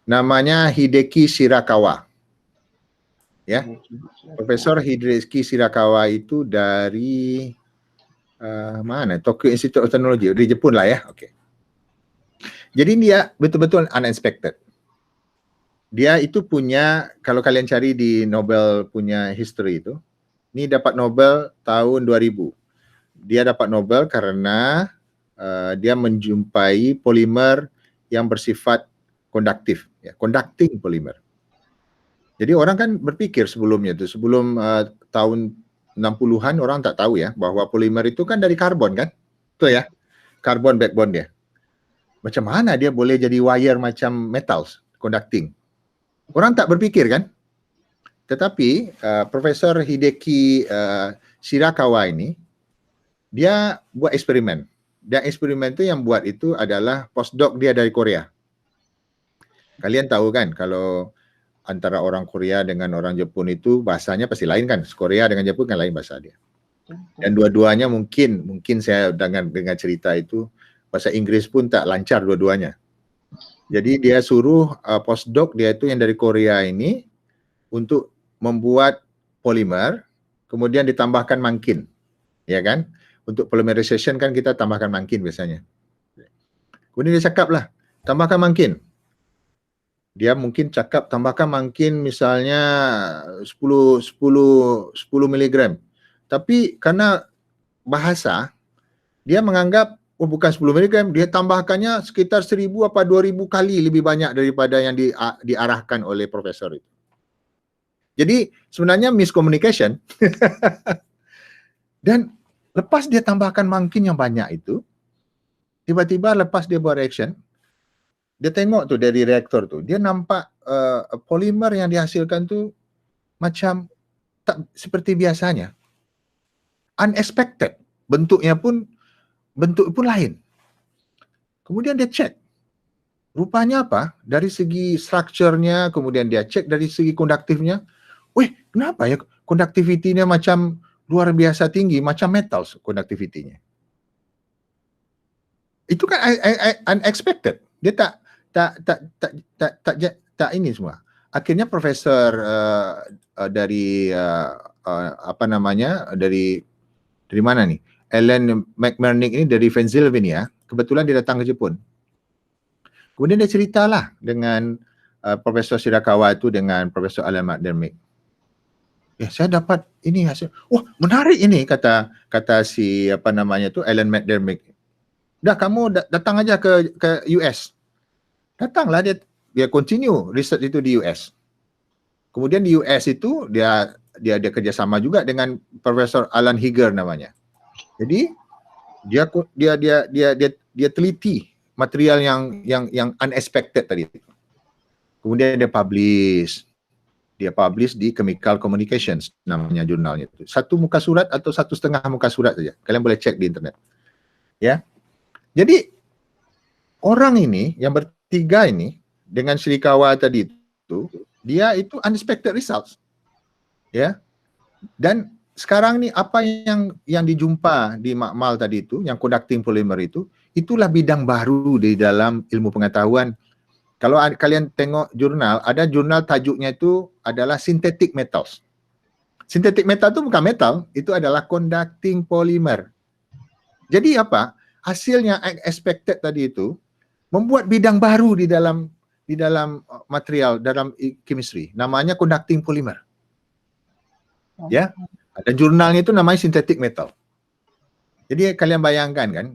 Namanya Hideki Shirakawa. Ya. Profesor Hideki Shirakawa itu dari mana? Tokyo Institute of Technology, dari Jepun lah ya. Jadi dia betul-betul unexpected. Dia itu punya, kalau kalian cari di Nobel punya history itu, ini dapat Nobel tahun 2000. Dia dapat Nobel karena dia menjumpai polimer yang bersifat konduktif, ya, conducting polimer. Jadi orang kan berpikir sebelumnya itu, sebelum tahun 60-an orang tak tahu ya bahwa polimer itu kan dari karbon kan, betul ya, karbon backbone dia. Macam mana dia boleh jadi wire macam metals, conducting? Orang tak berpikir kan? Tetapi Profesor Hideki Shirakawa ini, dia buat eksperimen. dan eksperimen itu yang buat itu adalah postdoc dia dari Korea. Kalian tahu kan kalau antara orang Korea dengan orang Jepun itu bahasanya pasti lain kan. Korea dengan Jepun kan lain bahasa dia. Dan dua-duanya mungkin saya dengan cerita itu bahasa Inggris pun tak lancar dua-duanya. Jadi dia suruh postdoc dia itu yang dari Korea ini untuk membuat polimer, kemudian ditambahkan mangkin, ya kan? Untuk polymerization kan kita tambahkan mangkin biasanya. Kemudian dia cakap lah, tambahkan mangkin. Dia mungkin cakap tambahkan mangkin misalnya 10 mg. Tapi karena bahasa, dia menganggap bukan 10 mg, dia tambahkannya sekitar 1000 apa 2000 kali lebih banyak daripada yang diarahkan oleh profesor itu. Jadi sebenarnya miscommunication. Dan lepas dia tambahkan mangkin yang banyak itu, tiba-tiba lepas dia buat reaction, dia tengok tuh dari reaktor tuh, dia nampak polimer yang dihasilkan tuh macam tak seperti biasanya. Unexpected. Bentuk pun lain. Kemudian dia cek. Rupanya apa? Dari segi strukturnya, kemudian dia cek dari segi konduktifnya. Wih, kenapa ya konduktivitinya macam luar biasa tinggi, macam metal konduktivitinya. Itu kan unexpected. Dia tak ini semua. Akhirnya profesor dari dari mana nih? Alan McMurnick ini dari Pennsylvania, kebetulan dia datang ke Jepun. Kemudian dia ceritalah dengan Profesor Shirakawa itu dengan Profesor Alan McDermott. Ya, saya dapat ini hasil. Wah, menarik ini kata si Alan McDermott. Dah kamu datang aja ke US. Datanglah dia continue research itu di US. Kemudian di US itu dia kerjasama juga dengan Profesor Alan Higer namanya. Jadi dia teliti material yang unexpected tadi. Kemudian dia publish di Chemical Communications namanya jurnalnya itu. 1 muka surat atau 1,5 muka surat saja. Kalian boleh cek di internet. Ya. Jadi orang ini yang bertiga ini dengan Shirakawa tadi itu, dia itu unexpected results. Ya. Dan sekarang nih apa yang dijumpa di makmal tadi itu, yang conducting polymer itu, itulah bidang baru di dalam ilmu pengetahuan. Kalau kalian tengok jurnal, ada jurnal tajuknya itu adalah synthetic metals. Synthetic metal itu bukan metal, itu adalah conducting polymer. Jadi apa? Hasilnya expected tadi itu membuat bidang baru di dalam material, dalam chemistry. Namanya conducting polymer. Ya. Dan jurnalnya itu namanya synthetic metal. Jadi kalian bayangkan kan,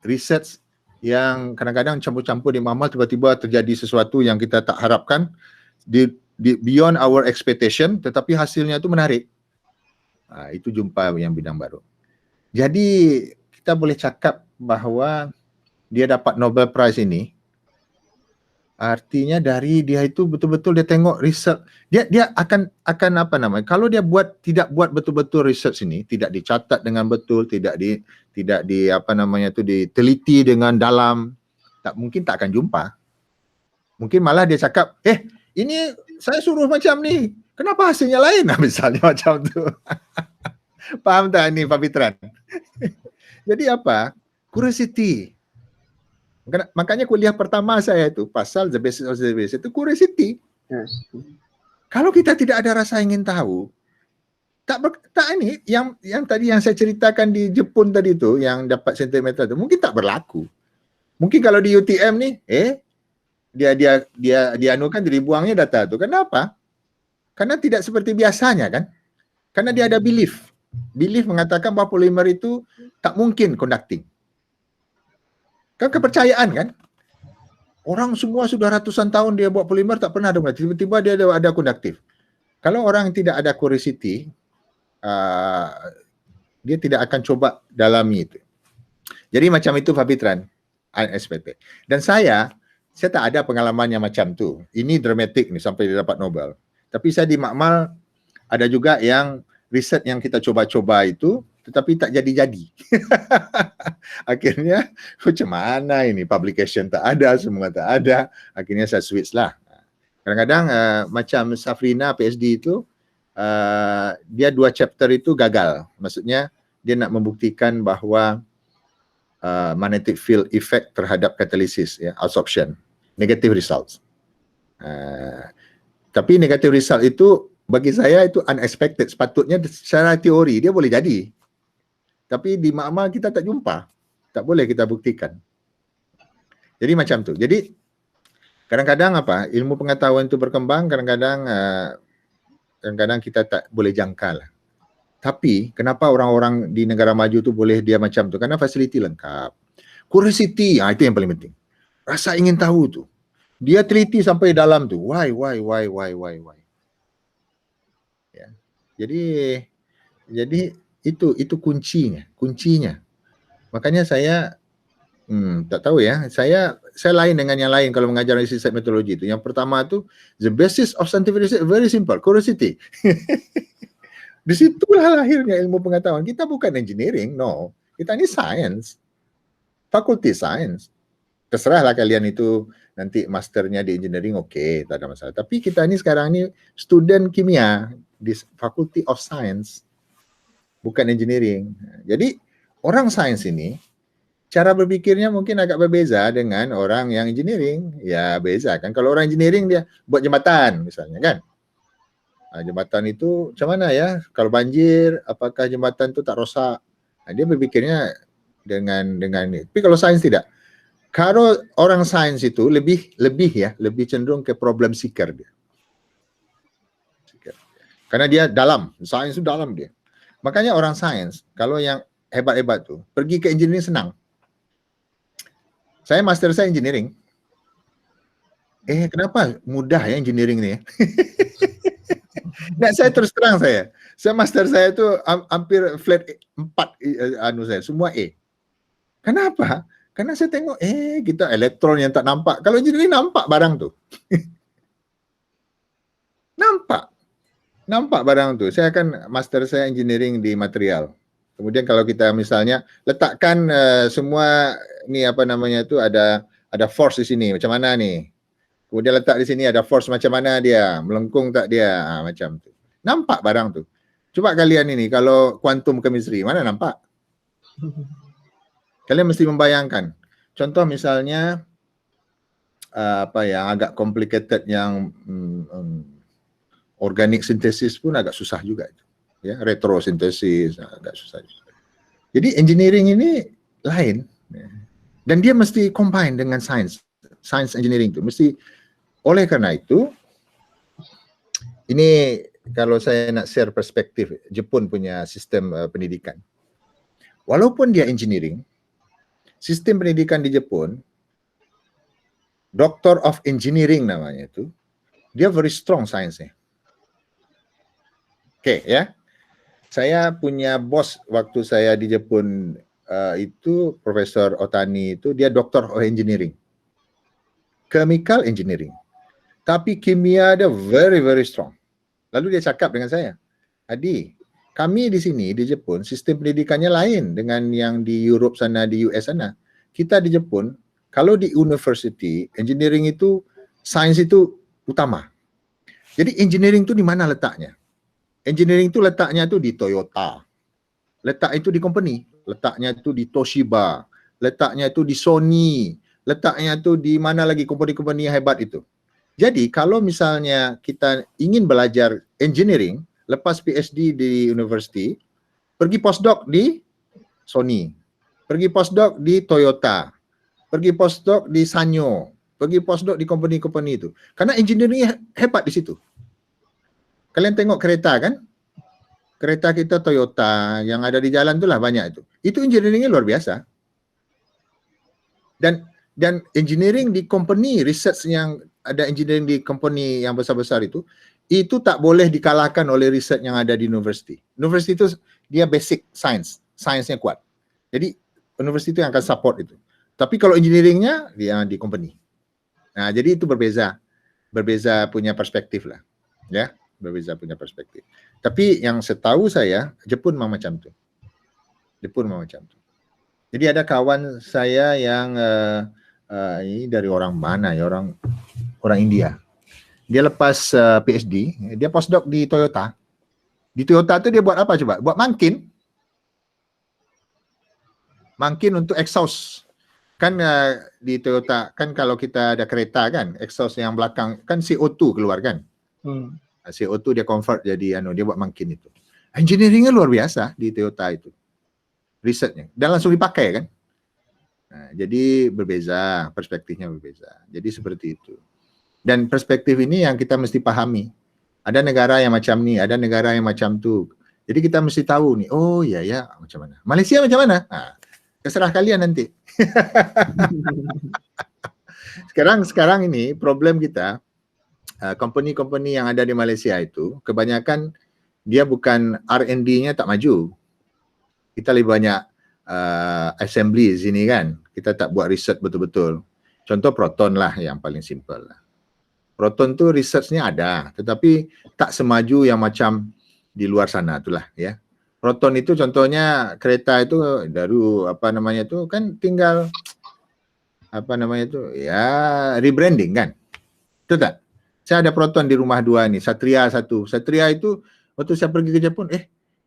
research yang kadang-kadang campur-campur di makmal tiba-tiba terjadi sesuatu yang kita tak harapkan di beyond our expectation, tetapi hasilnya itu menarik. Nah, itu jumpa yang bidang baru. Jadi kita boleh cakap bahawa dia dapat Nobel Prize ini artinya dari dia itu betul-betul dia tengok research. Dia akan apa namanya? Kalau dia tidak buat betul-betul research ini, tidak dicatat dengan betul, tidak diteliti dengan dalam, mungkin tak akan jumpa. Mungkin malah dia cakap, ini saya suruh macam ni, kenapa hasilnya lain? Nah, misalnya macam tu. Faham tak ni Pak Fitran? Jadi apa? Curiosity. Makanya kuliah pertama saya itu pasal the basis of the basis itu curiosity. Yes. Kalau kita tidak ada rasa ingin tahu, tak ini yang tadi yang saya ceritakan di Jepun tadi itu yang dapat sentimeter itu mungkin tak berlaku. Mungkin kalau di UTM nih, dia anukan dibuangnya data itu. Kenapa? Karena tidak seperti biasanya kan? Karena dia ada belief. Belief mengatakan bahawa polimer itu tak mungkin conducting. Kan kepercayaan kan? Orang semua sudah ratusan tahun dia buat polimer tak pernah ada, tiba-tiba dia ada konduktif. Kalau orang tidak ada curiosity, dia tidak akan coba dalami itu. Jadi macam itu Pak Fitran, unexpected. Dan saya tak ada pengalaman yang macam tu. Ini dramatik nih sampai dia dapat Nobel. Tapi saya di makmal ada juga yang riset yang kita coba-coba itu tetapi tak jadi-jadi. Akhirnya macam mana ini, publication tak ada, semua tak ada. Akhirnya saya switch lah. Kadang-kadang macam Safrina PhD itu, dia 2 chapter itu gagal. Maksudnya dia nak membuktikan bahawa magnetic field effect terhadap katalisis, ya, absorption, negative results. Tapi negative result itu bagi saya itu unexpected. Sepatutnya secara teori dia boleh jadi, tapi di makmal kita tak jumpa, tak boleh kita buktikan. Jadi macam tu. Jadi kadang-kadang ilmu pengetahuan itu berkembang, kadang-kadang kita tak boleh jangka lah. Tapi kenapa orang-orang di negara maju tu boleh dia macam tu? Karena fasiliti lengkap. Curiosity, itu yang paling penting. Rasa ingin tahu tu. Dia teliti sampai dalam tu. Why? Ya. Jadi itu kuncinya. Makanya saya tak tahu ya. Saya lain dengan yang lain kalau mengajar riset metodologi itu. Yang pertama tu, the basis of scientific research very simple, curiosity. Di situlah lahirnya ilmu pengetahuan. Kita bukan engineering, no. Kita ini science. Fakulti science. Terserahlah kalian itu nanti masternya di engineering, oke, tak ada masalah. Tapi kita ini sekarang ini student kimia di Faculty of Science, bukan engineering. Jadi orang sains ini cara berpikirnya mungkin agak berbeza dengan orang yang engineering. Ya beza kan. Kalau orang engineering dia buat jembatan misalnya kan. Jembatan itu macam mana ya? Kalau banjir, apakah jembatan itu tak rosak? Dia berpikirnya dengan ini. Tapi kalau sains tidak. Kalau orang sains itu lebih cenderung ke problem seeker dia. Karena dia dalam, sains itu dalam dia. Makanya orang sains, kalau yang hebat-hebat tuh, pergi ke engineering senang. Saya master saya engineering. Kenapa mudah ya engineering ini ya? Nah, saya terus terang saya master saya itu hampir flat 4 semua A. Kenapa? Karena saya tengok kita elektron yang tak nampak. Kalau engineering nampak barang tu. Nampak barang tu. Saya kan master saya engineering di material. Kemudian kalau kita misalnya letakkan semua ni ada force di sini macam mana ni? Kemudian letak di sini ada force macam mana dia? Melengkung tak dia? Macam tu. Nampak barang tu. Coba kalian ini kalau quantum chemistry, mana nampak? Kalian mesti membayangkan. Contoh misalnya yang agak complicated yang organic synthesis pun agak susah juga itu. Ya, retrosintesis agak susah juga. Jadi engineering ini lain. Dan dia mesti combine dengan science engineering itu mesti. Oleh karena itu, ini kalau saya nak share perspektif Jepun punya sistem pendidikan. Walaupun dia engineering, sistem pendidikan di Jepun, Doctor of Engineering namanya itu, dia very strong sainsnya. Oke, ya. Saya punya bos waktu saya di Jepun itu Profesor Otani itu dia Doctor of Engineering. Chemical Engineering. Tapi kimia dia very strong. Lalu dia cakap dengan saya, Adi, kami di sini di Jepun sistem pendidikannya lain dengan yang di Europe sana, di US sana. Kita di Jepun, kalau di university, engineering itu, sains itu utama. Jadi engineering itu di mana letaknya? Engineering itu letaknya itu di Toyota. Letak itu di company. Letaknya itu di Toshiba. Letaknya itu di Sony. Letaknya itu di mana lagi company-company yang hebat itu. Jadi kalau misalnya kita ingin belajar engineering, lepas PhD di university, pergi postdoc di Sony, pergi postdoc di Toyota, pergi postdoc di Sanyo, pergi postdoc di company-company itu. Karena engineering hebat di situ. Kalian tengok kereta kan? Kereta kita Toyota yang ada di jalan itulah banyak itu. Itu engineeringnya luar biasa. Dan engineering di company, research yang ada engineering di company yang besar-besar itu tak boleh dikalahkan oleh riset yang ada di university. University itu dia basic science, sainsnya kuat. Jadi university itu yang akan support itu. Tapi kalau engineeringnya dia di company. Nah, jadi itu berbeza punya perspektif lah, ya, berbeza punya perspektif. Tapi yang setahu saya Jepun memang macam tu. Dia pun macam tu. Jadi ada kawan saya yang ini dari orang mana ya, orang India. Dia lepas PhD, dia postdoc di Toyota. Di Toyota tu dia buat apa coba? Buat mangkin untuk exhaust. Kan di Toyota kan kalau kita ada kereta kan, exhaust yang belakang kan CO2 keluar kan. CO2 dia convert jadi dia buat mangkin itu. Engineeringnya luar biasa di Toyota itu. Risetnya dan langsung dipakai kan. Nah, jadi berbeza, perspektifnya berbeza. Jadi seperti itu. Dan perspektif ini yang kita mesti pahami. Ada negara yang macam ni, ada negara yang macam tu. Jadi kita mesti tahu nih, oh ya macam mana. Malaysia macam mana? Nah, terserah kalian nanti. Sekarang ini problem kita, company-company yang ada di Malaysia itu kebanyakan dia bukan R&D-nya tak maju. Kita lebih banyak assembly di sini kan. Kita tak buat research betul-betul. Contoh Proton lah yang paling simple lah. Proton tu researchnya ada, tetapi tak semaju yang macam di luar sana itulah ya. Proton itu contohnya kereta itu kan tinggal rebranding kan. Betul tak? Saya ada Proton di rumah 2 ni, Satria 1. Satria itu waktu saya pergi ke Jepun,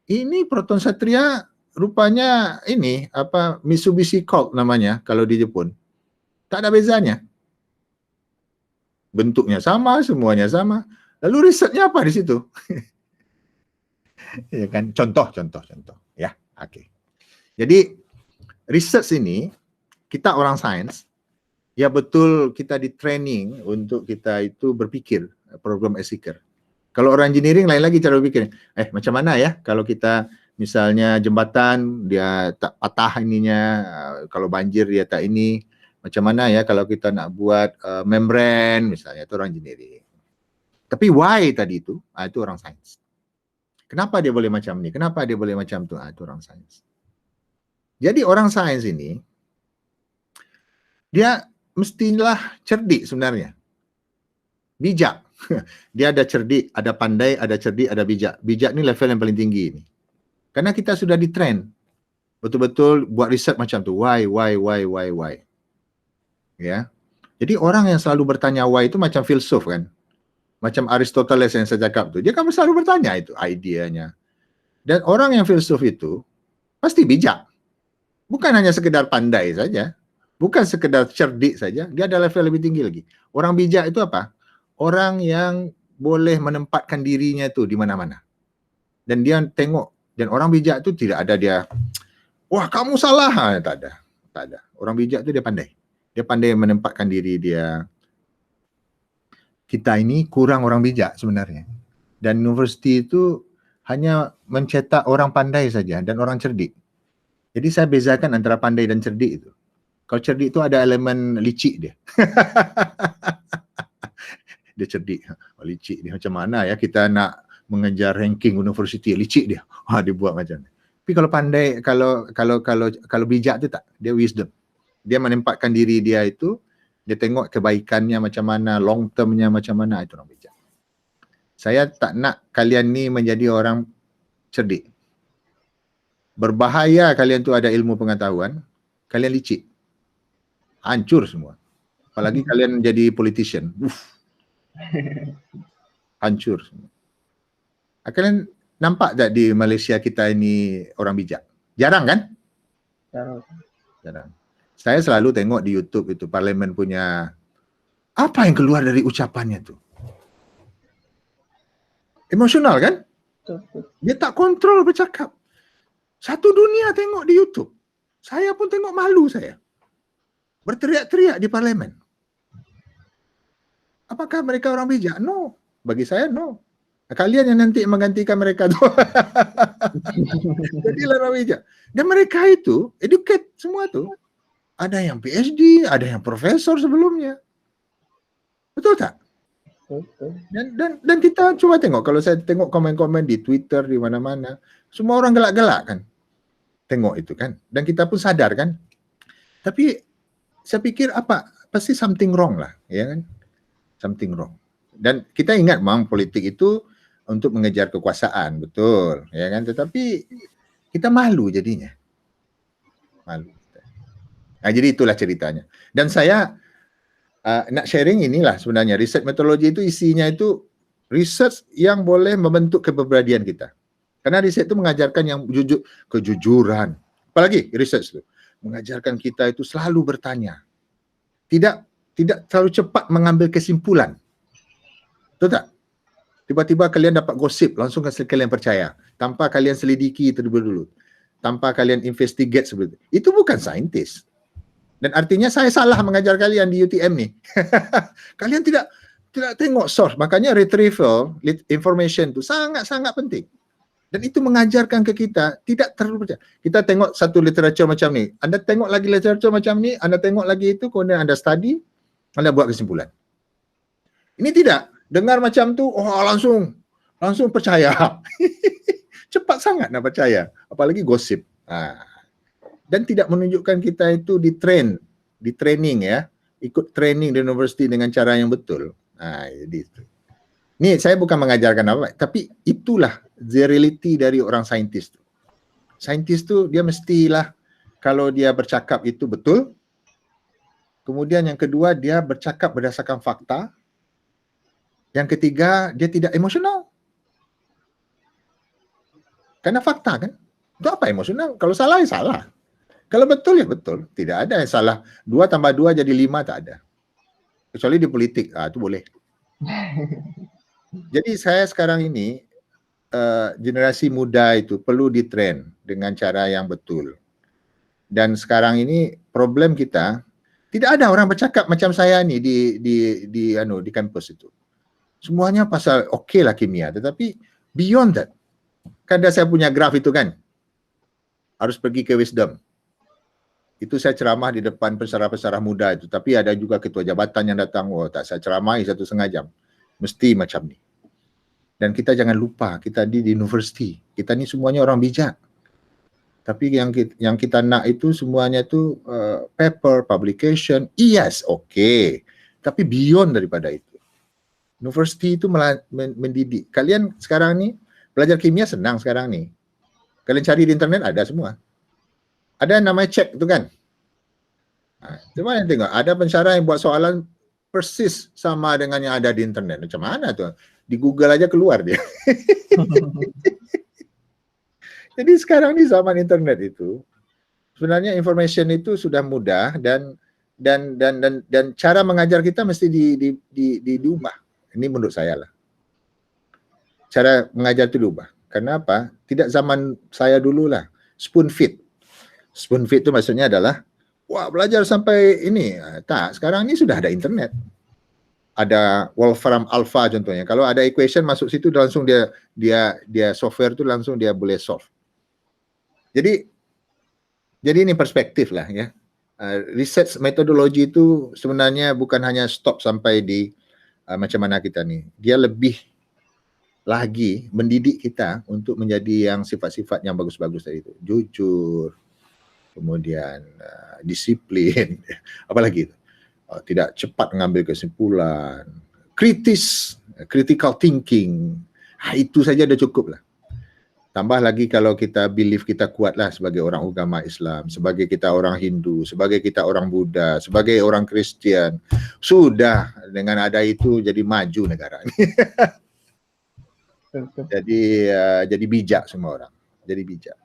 ini Proton Satria rupanya ini Mitsubishi Colt namanya kalau di Jepun. Tak ada bezanya. Bentuknya sama, semuanya sama. Lalu risetnya apa di situ? Ya kan, contoh ya. Okey. Jadi research ini kita orang sains ya betul kita di training untuk kita itu berpikir program ethical. Kalau orang engineering lain lagi cara berpikir. Macam mana ya kalau kita misalnya jembatan dia tak patah ininya, kalau banjir dia tak ini. Macam mana ya kalau kita nak buat membran misalnya, itu orang engineering. Tapi why tadi itu orang sains. Kenapa dia boleh macam ni? Kenapa dia boleh macam tu? Itu orang sains. Jadi orang sains ini dia mestilah cerdik sebenarnya. Bijak. Dia ada cerdik, ada pandai, ada cerdik, ada bijak. Bijak ni level yang paling tinggi ni. Karena kita sudah di train. Betul-betul buat riset macam tu. Why? Ya. Jadi orang yang selalu bertanya why itu macam filsuf kan. Macam Aristoteles yang saya cakap tu. Dia kan selalu bertanya itu ideanya. Dan orang yang filsuf itu pasti bijak. Bukan hanya sekedar pandai saja. Bukan sekedar cerdik saja. Dia ada level lebih tinggi lagi. Orang bijak itu apa? Orang yang boleh menempatkan dirinya itu di mana-mana. Dan dia tengok. Dan orang bijak itu tidak ada dia, wah kamu salah. Tak ada. Orang bijak itu dia pandai. Dia pandai menempatkan diri dia. Kita ini kurang orang bijak sebenarnya. Dan universiti itu hanya mencetak orang pandai saja dan orang cerdik. Jadi saya bezakan antara pandai dan cerdik itu. Kalau cerdik itu ada elemen licik dia. Dia cerdik. Licik dia macam mana ya kita nak mengejar ranking universiti, licik dia. Dia buat macam ni. Tapi kalau pandai, kalau bijak tu tak, dia wisdom. Dia menempatkan diri dia itu, dia tengok kebaikannya macam mana, long termnya macam mana, itu orang bijak. Saya tak nak kalian ni menjadi orang cerdik. Berbahaya kalian tu ada ilmu pengetahuan, kalian licik. Hancur semua. Apalagi kalian jadi politician. Hancur semua. Kalian nampak tak di Malaysia kita ini orang bijak? Jarang kan? Jarang. Saya selalu tengok di YouTube itu parlimen punya apa yang keluar dari ucapannya tu. Emosional kan? Dia tak kontrol bercakap. Satu dunia tengok di YouTube. Saya pun tengok malu saya. Berteriak-teriak di parlimen. Apakah mereka orang bijak? No. Bagi saya no. Kalian yang nanti menggantikan mereka tu. Jadi orang bijak. Dan mereka itu educate semua tu. Ada yang PhD, ada yang profesor sebelumnya. Betul tak? Dan kita cuba tengok, kalau saya tengok komen-komen di Twitter, di mana-mana, semua orang gelak-gelak kan. Tengok itu kan. Dan kita pun sadar kan. Tapi saya pikir pasti something wrong lah. Ya kan? Something wrong. Dan kita ingat memang politik itu untuk mengejar kekuasaan, betul. Ya kan? Tetapi kita malu jadinya. Malu. Nah, jadi itulah ceritanya. Dan saya nak sharing inilah sebenarnya research metodologi itu isinya itu research yang boleh membentuk kepribadian kita. Karena riset itu mengajarkan yang kejujuran. Apalagi research itu mengajarkan kita itu selalu bertanya. Tidak terlalu cepat mengambil kesimpulan. Betul tak? Tiba-tiba kalian dapat gosip, langsung kalian percaya tanpa kalian selidiki terlebih dulu. Tanpa kalian investigate sebelum itu. Itu bukan saintis. Dan artinya saya salah mengajar kalian di UTM nih. Kalian tidak tengok source. Makanya retrieval information itu sangat-sangat penting. Dan itu mengajarkan ke kita tidak terlalu percaya. Kita tengok satu literature macam ni. Anda tengok lagi literature macam ni, Anda tengok lagi itu, kemudian Anda study, Anda buat kesimpulan. Ini tidak. Dengar macam tu, langsung percaya. Cepat sangat nak percaya. Apalagi gosip. Dan tidak menunjukkan kita itu di training ya, ikut training di universiti dengan cara yang betul. Jadi itu. Ini saya bukan mengajarkan apa, tapi itulah the reality dari orang saintis. Saintis tu dia mestilah kalau dia bercakap itu betul. Kemudian yang kedua dia bercakap berdasarkan fakta. Yang ketiga dia tidak emosional. Karena fakta kan. Itu apa emosional? Kalau salah ya salah. Kalau betul ya betul, tidak ada yang salah. 2 tambah 2 jadi 5 tak ada. Kecuali di politik, itu boleh. Jadi saya sekarang ini generasi muda itu perlu ditrain dengan cara yang betul. Dan sekarang ini problem kita tidak ada orang bercakap macam saya ni di kampus itu. Semuanya pasal okeylah kimia, tetapi beyond that. Kan saya punya graf itu kan. Harus pergi ke wisdom. Itu saya ceramah di depan pesara-pesara muda itu. Tapi ada juga ketua jabatan yang datang. Tak saya ceramahi 1,5 jam. Mesti macam ni. Dan kita jangan lupa, kita di universiti. Kita ni semuanya orang bijak. Tapi yang kita nak itu semuanya itu paper, publication. Yes, okay. Tapi beyond daripada itu. Universiti itu mendidik. Kalian sekarang ni, belajar kimia senang sekarang ni. Kalian cari di internet ada semua. Ada yang namanya check tu kan. Cuma yang tengok, ada pensyarah yang buat soalan persis sama dengan yang ada di internet. Macam mana tu? Di Google aja keluar dia. Jadi sekarang ni zaman internet itu, sebenarnya information itu sudah mudah dan cara mengajar kita mesti diubah. Ini menurut saya lah. Cara mengajar itu diubah. Kenapa? Tidak zaman saya dulu lah. Spoon feed. Spoon feed itu maksudnya adalah, wah belajar sampai ini. Tak, sekarang ini sudah ada internet. Ada Wolfram Alpha contohnya. Kalau ada equation masuk situ langsung dia software itu langsung dia boleh solve. Jadi ini perspektif lah ya. Research metodologi itu sebenarnya bukan hanya stop sampai di macam mana kita ni. Dia lebih lagi mendidik kita untuk menjadi yang sifat-sifat yang bagus-bagus tadi itu. Jujur, kemudian disiplin, apalagi itu. Tidak cepat mengambil kesimpulan, kritis, critical thinking. Itu saja dah cukup lah. Tambah lagi kalau kita belief kita kuat lah sebagai orang agama Islam, sebagai kita orang Hindu, sebagai kita orang Buddha, sebagai orang Kristian. Sudah dengan ada itu jadi maju negara ini. Jadi bijak semua orang. Jadi bijak.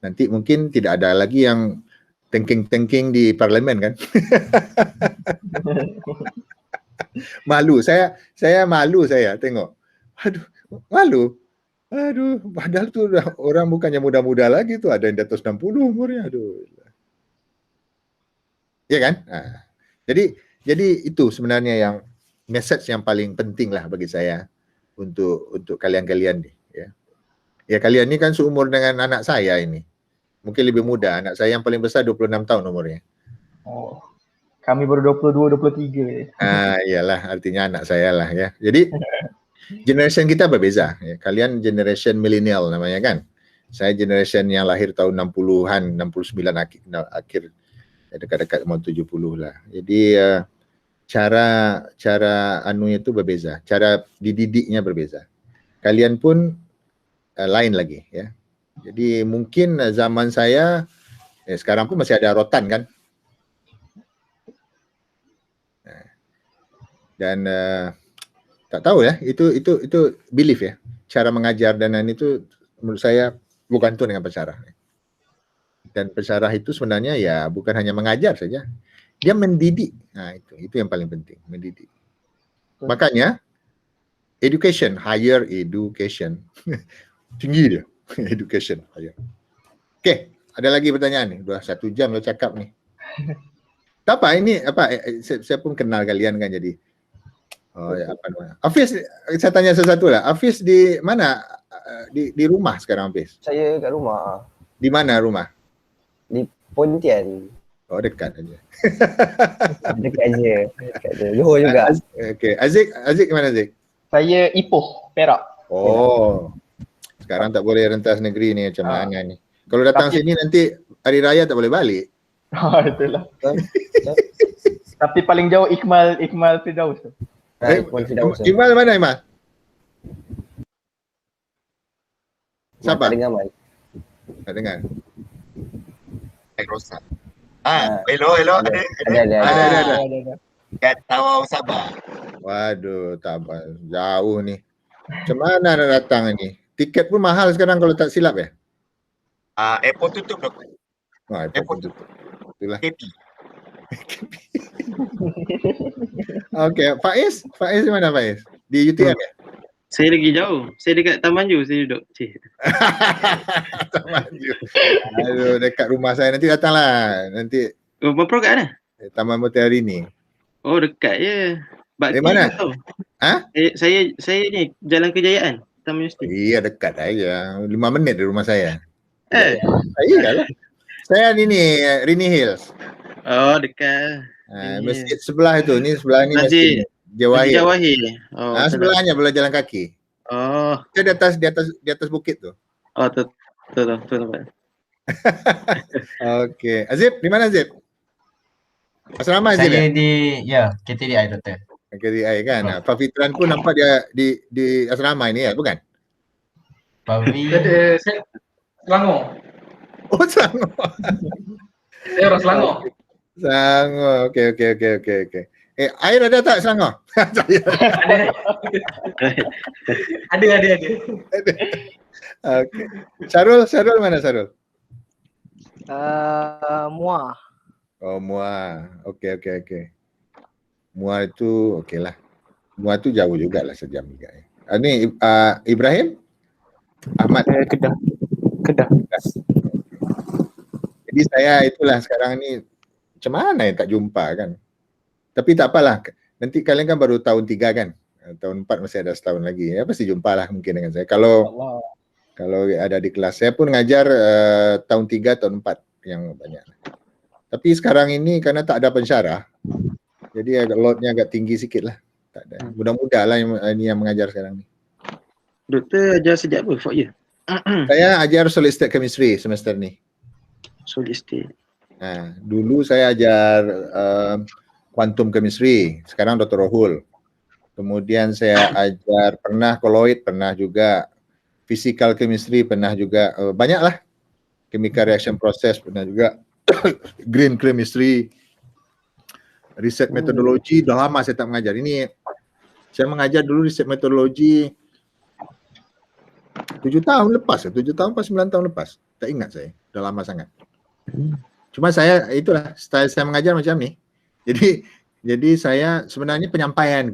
Nanti mungkin tidak ada lagi yang thinking di parlimen kan. Malu. Saya malu saya tengok. Malu. Padahal tu orang bukannya muda-muda lagi tu, ada yang di atas 60 umurnya. Ya kan? Jadi itu sebenarnya yang message yang paling penting lah bagi saya untuk kalian-kalian ni ya. Ya kalian ni kan seumur dengan anak saya ini. Mungkin lebih muda, anak saya yang paling besar 26 tahun umurnya. Oh. Kami baru 22, 23. Iyalah artinya anak saya lah ya. Jadi generation kita berbeza ya. Kalian generation millennial namanya kan. Saya generation yang lahir tahun 60-an, 69 akhir dekat-dekat mau 70 lah. Jadi cara anunya itu berbeza, cara dididiknya berbeza. Kalian pun lain lagi ya. Jadi mungkin zaman saya Sekarang pun masih ada rotan kan. Dan tak tahu ya, itu belief ya. Cara mengajar dan lain itu menurut saya bergantung dengan pensyarah. Dan pensyarah itu sebenarnya ya bukan hanya mengajar saja, dia mendidik. Nah, itu yang paling penting, mendidik. Makanya education, higher education. Tinggi dia, education higher. Oke, ada lagi pertanyaan nih. Udah 1 jam lo cakap nih. Tak apa, ini apa? Saya pun kenal kalian kan jadi. Oh ya, apa namanya? Hafiz, saya tanya sesuatu lah. Hafiz di mana? Di rumah sekarang Hafiz? Saya kat rumah. Di mana rumah? Di Pontian. Oh, dekat aja. Dekat je. Johor juga. Okey, Aziz mana Aziz? Saya Ipoh, Perak. Oh. Sekarang tak boleh rentas negeri ni macam mana ni. Kalau datang sini nanti hari raya tak boleh balik. Itulah. Tapi paling jauh Ikmal Firdaus. Iqbal mana Iqbal? Siapa? Tak dengar mai. Tak dengar. Rosak. Hello. Ada. Kata awak sabar. Waduh, tak apa. Jauh ni. Macam mana nak datang ni? Tiket pun mahal sekarang kalau tak silap ya? Airport tutup dah. Airport tutup. Itulah. KP. Okey, Faiz di mana Faiz? Di UTM ya? Saya lagi jauh. Saya dekat Taman Ju saya duduk. Taman Ju. Aduh, dekat rumah saya nanti datanglah. Nanti Oh, Pro kat mana? Taman Mutiara ni. Oh, dekat je. Bakti mana? tahu. Ha? Saya ni Jalan Kejayaan, Taman Universiti. Iya, dekat aja. 5 minit dari rumah saya. Eh. Lah. Saya ni Rini Hills. Oh, dekat. Masjid sebelah itu. Ni sebelah ni Masjid Jawahir. Jawahir. Oh, Sebelahnya boleh jalan kaki. Oh. Kita di atas bukit tu. Oh, tu nampak. Okey. Azib, di mana Azib? Asrama Azib Saya ya? di KTDI Doktor. KTDI kan. Pak Fitran pun nampak dia di asrama ini ya, bukan? Pavi. Saya Selangor. Oh, Selangor. Saya orang Selangor. Selangor. Okey. Air ada tak Selangor? Ada. Okey. Syarul mana Syarul? Muar. Oh, Muar. Okey. Muar itu okeylah. Muar tu jauh jugalah sejam juga. Ni Ibrahim Ahmad Kedah. Jadi saya itulah sekarang ni macam mana yang tak jumpa kan. Tapi tak apalah. Nanti kalian kan baru tahun 3 kan. Tahun 4 masih ada setahun lagi. Ya pasti jumpalah mungkin dengan saya. Kalau ada di kelas. Saya pun ngajar tahun 3, tahun 4 yang banyak. Tapi sekarang ini karena tak ada pensyarah. Jadi loadnya agak tinggi sikit lah. Tak ada. Mudah-mudah lah yang mengajar sekarang ni. Doktor ajar sejak apa? 4 year? Saya ajar solid state chemistry semester ni. Solid state. Dulu saya ajar quantum chemistry, sekarang Dr. Rohul. Kemudian saya ajar pernah colloid, pernah juga physical chemistry, pernah juga banyaklah. Chemical reaction process pernah juga. Green chemistry. Research methodology, dah lama saya tak mengajar. Ini saya mengajar dulu research methodology 7 tahun lepas, 7 tahun pas 9 tahun lepas. Tak ingat saya, dah lama sangat. Cuma saya itulah style saya mengajar macam ni. Jadi saya sebenarnya penyampaian.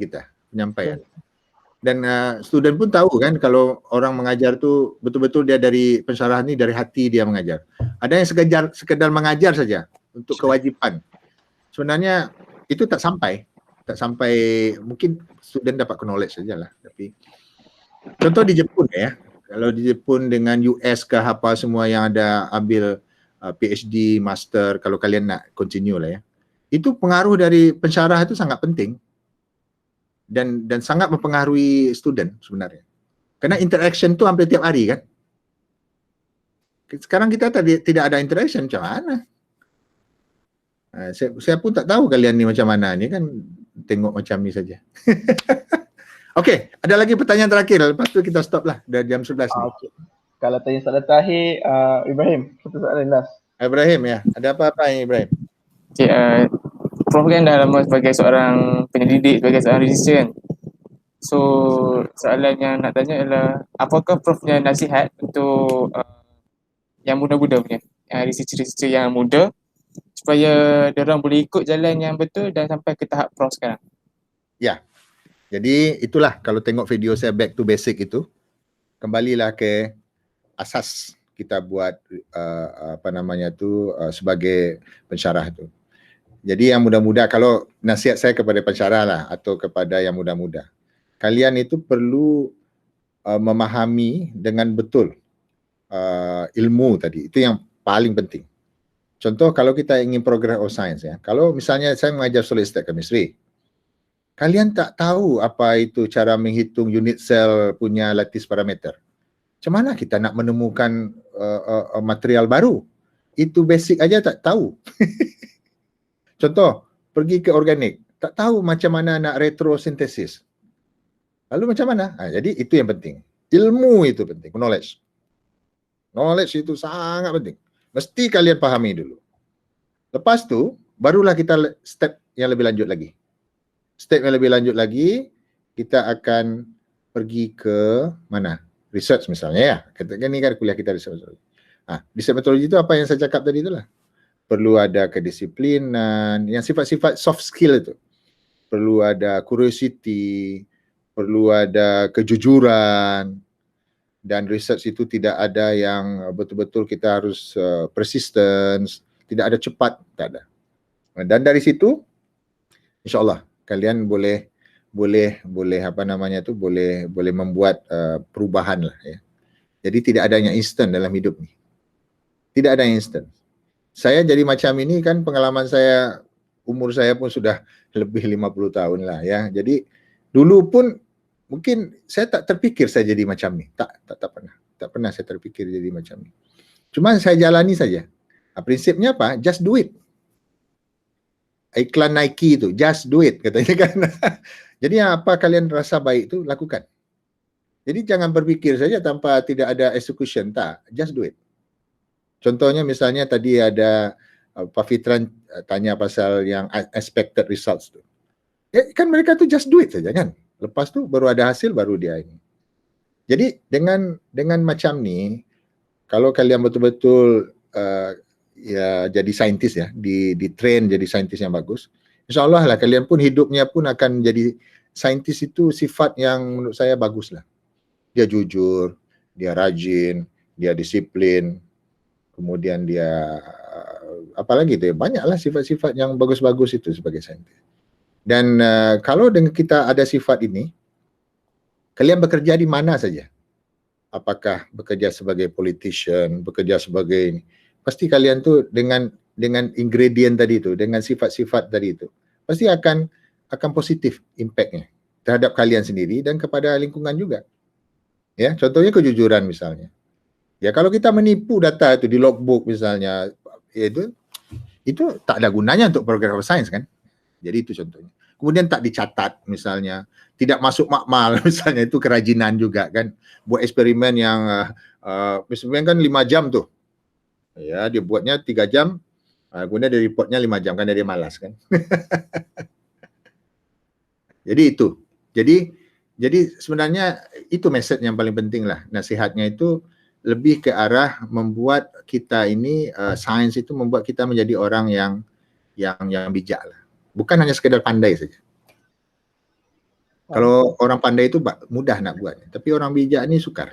Dan student pun tahu kan kalau orang mengajar tu betul-betul dia dari pensyarah ni dari hati dia mengajar. Ada yang sekedar mengajar saja untuk kewajipan. Sebenarnya itu tak sampai mungkin student dapat knowledge sajalah. Tapi contoh di Jepun ya. Kalau di Jepun dengan US ke apa semua yang ada ambil PhD, master, kalau kalian nak continue lah ya. Itu pengaruh dari pensyarah itu sangat penting. Dan sangat mempengaruhi student sebenarnya. Karena interaction tu hampir tiap hari kan. Sekarang kita tidak ada interaction, macam mana? Saya pun tak tahu kalian ni macam mana ni kan, tengok macam ni saja. Okey, ada lagi pertanyaan terakhir, lepas tu kita stop lah, dah jam 11 ni. Okay. Kalau tanya soalan terakhir, Ibrahim, satu soalan last. Ibrahim ya, ada apa-apa ini Ibrahim? Okay, Prof kan dah lama sebagai seorang penyelidik, sebagai seorang researcher kan. So soalan yang nak tanya adalah apakah Prof punya nasihat untuk yang muda-muda punya, researcher-researcher yang muda supaya diorang boleh ikut jalan yang betul dan sampai ke tahap Prof sekarang? Ya, jadi itulah kalau tengok video saya back to basic itu, kembalilah ke asas kita buat sebagai pensyarah itu. Jadi yang muda-muda, kalau nasihat saya kepada pensyarah lah atau kepada yang muda-muda, kalian itu perlu memahami dengan betul ilmu tadi, itu yang paling penting. Contoh kalau kita ingin progress of science ya, kalau misalnya saya mengajar solid state chemistry, kalian tak tahu apa itu cara menghitung unit cell punya lattice parameter. Macam mana kita nak menemukan material baru? Itu basic aja tak tahu. Contoh, pergi ke organik, tak tahu macam mana nak retrosintesis. Lalu macam mana? Jadi itu yang penting. Ilmu itu penting, knowledge. Knowledge itu sangat penting. Mesti kalian pahami dulu. Lepas tu, barulah kita step yang lebih lanjut lagi. Step yang lebih lanjut lagi, kita akan pergi ke mana? Research misalnya ya. Katakan ni kan kuliah kita research methodology. Research methodology itu apa yang saya cakap tadi itulah. Perlu ada kedisiplinan, yang sifat-sifat soft skill itu. Perlu ada curiosity, perlu ada kejujuran, dan research itu tidak ada yang betul-betul kita harus persistence, tidak ada cepat, tak ada. Dan dari situ, insyaAllah kalian boleh membuat perubahan lah ya. Jadi tidak ada yang instan dalam hidup ni. Tidak ada yang instan. Saya jadi macam ini kan pengalaman saya, umur saya pun sudah lebih 50 tahun lah ya. Jadi dulu pun mungkin saya tak terfikir saya jadi macam ni. Tak pernah saya terfikir jadi macam ni. Cuma saya jalani saja. Prinsipnya apa? Just do it. Iklan Nike itu, just do it katanya kan. Jadi apa kalian rasa baik itu lakukan. Jadi jangan berfikir saja tanpa tidak ada execution, tak. Just do it. Contohnya misalnya tadi ada Pak Fitran tanya pasal yang expected results tu. Ya kan mereka tu just do it saja kan. Lepas tu baru ada hasil baru dia ini. Jadi dengan macam ni, kalau kalian betul-betul ya jadi saintis ya, di train jadi saintis yang bagus, insyaAllah lah kalian pun hidupnya pun akan menjadi saintis itu sifat yang menurut saya bagus lah. Dia jujur, dia rajin, dia disiplin, kemudian dia apalagi tu, banyaklah sifat-sifat yang bagus-bagus itu sebagai saintis. Dan kalau dengan kita ada sifat ini, kalian bekerja di mana saja, apakah bekerja sebagai politician, bekerja sebagai ini, pasti kalian tu dengan ingredient tadi itu, dengan sifat-sifat tadi itu, pasti akan positif impactnya terhadap kalian sendiri dan kepada lingkungan juga. Ya, contohnya kejujuran misalnya. Ya kalau kita menipu data itu di logbook misalnya, itu tak ada gunanya untuk program science kan. Jadi itu contohnya. Kemudian tak dicatat misalnya, tidak masuk makmal misalnya, itu kerajinan juga kan. Buat eksperimen yang eksperimen kan 5 jam tuh. Ya, dia buatnya 3 jam, kemudian dia reportnya 5 jam kan, dia malas kan. Jadi itu. Jadi sebenarnya itu message yang paling penting lah. Nasihatnya itu lebih ke arah membuat kita ini sains itu membuat kita menjadi orang yang bijak lah. Bukan hanya sekedar pandai saja. Kalau orang pandai itu mudah nak buatnya, tapi orang bijak ni sukar.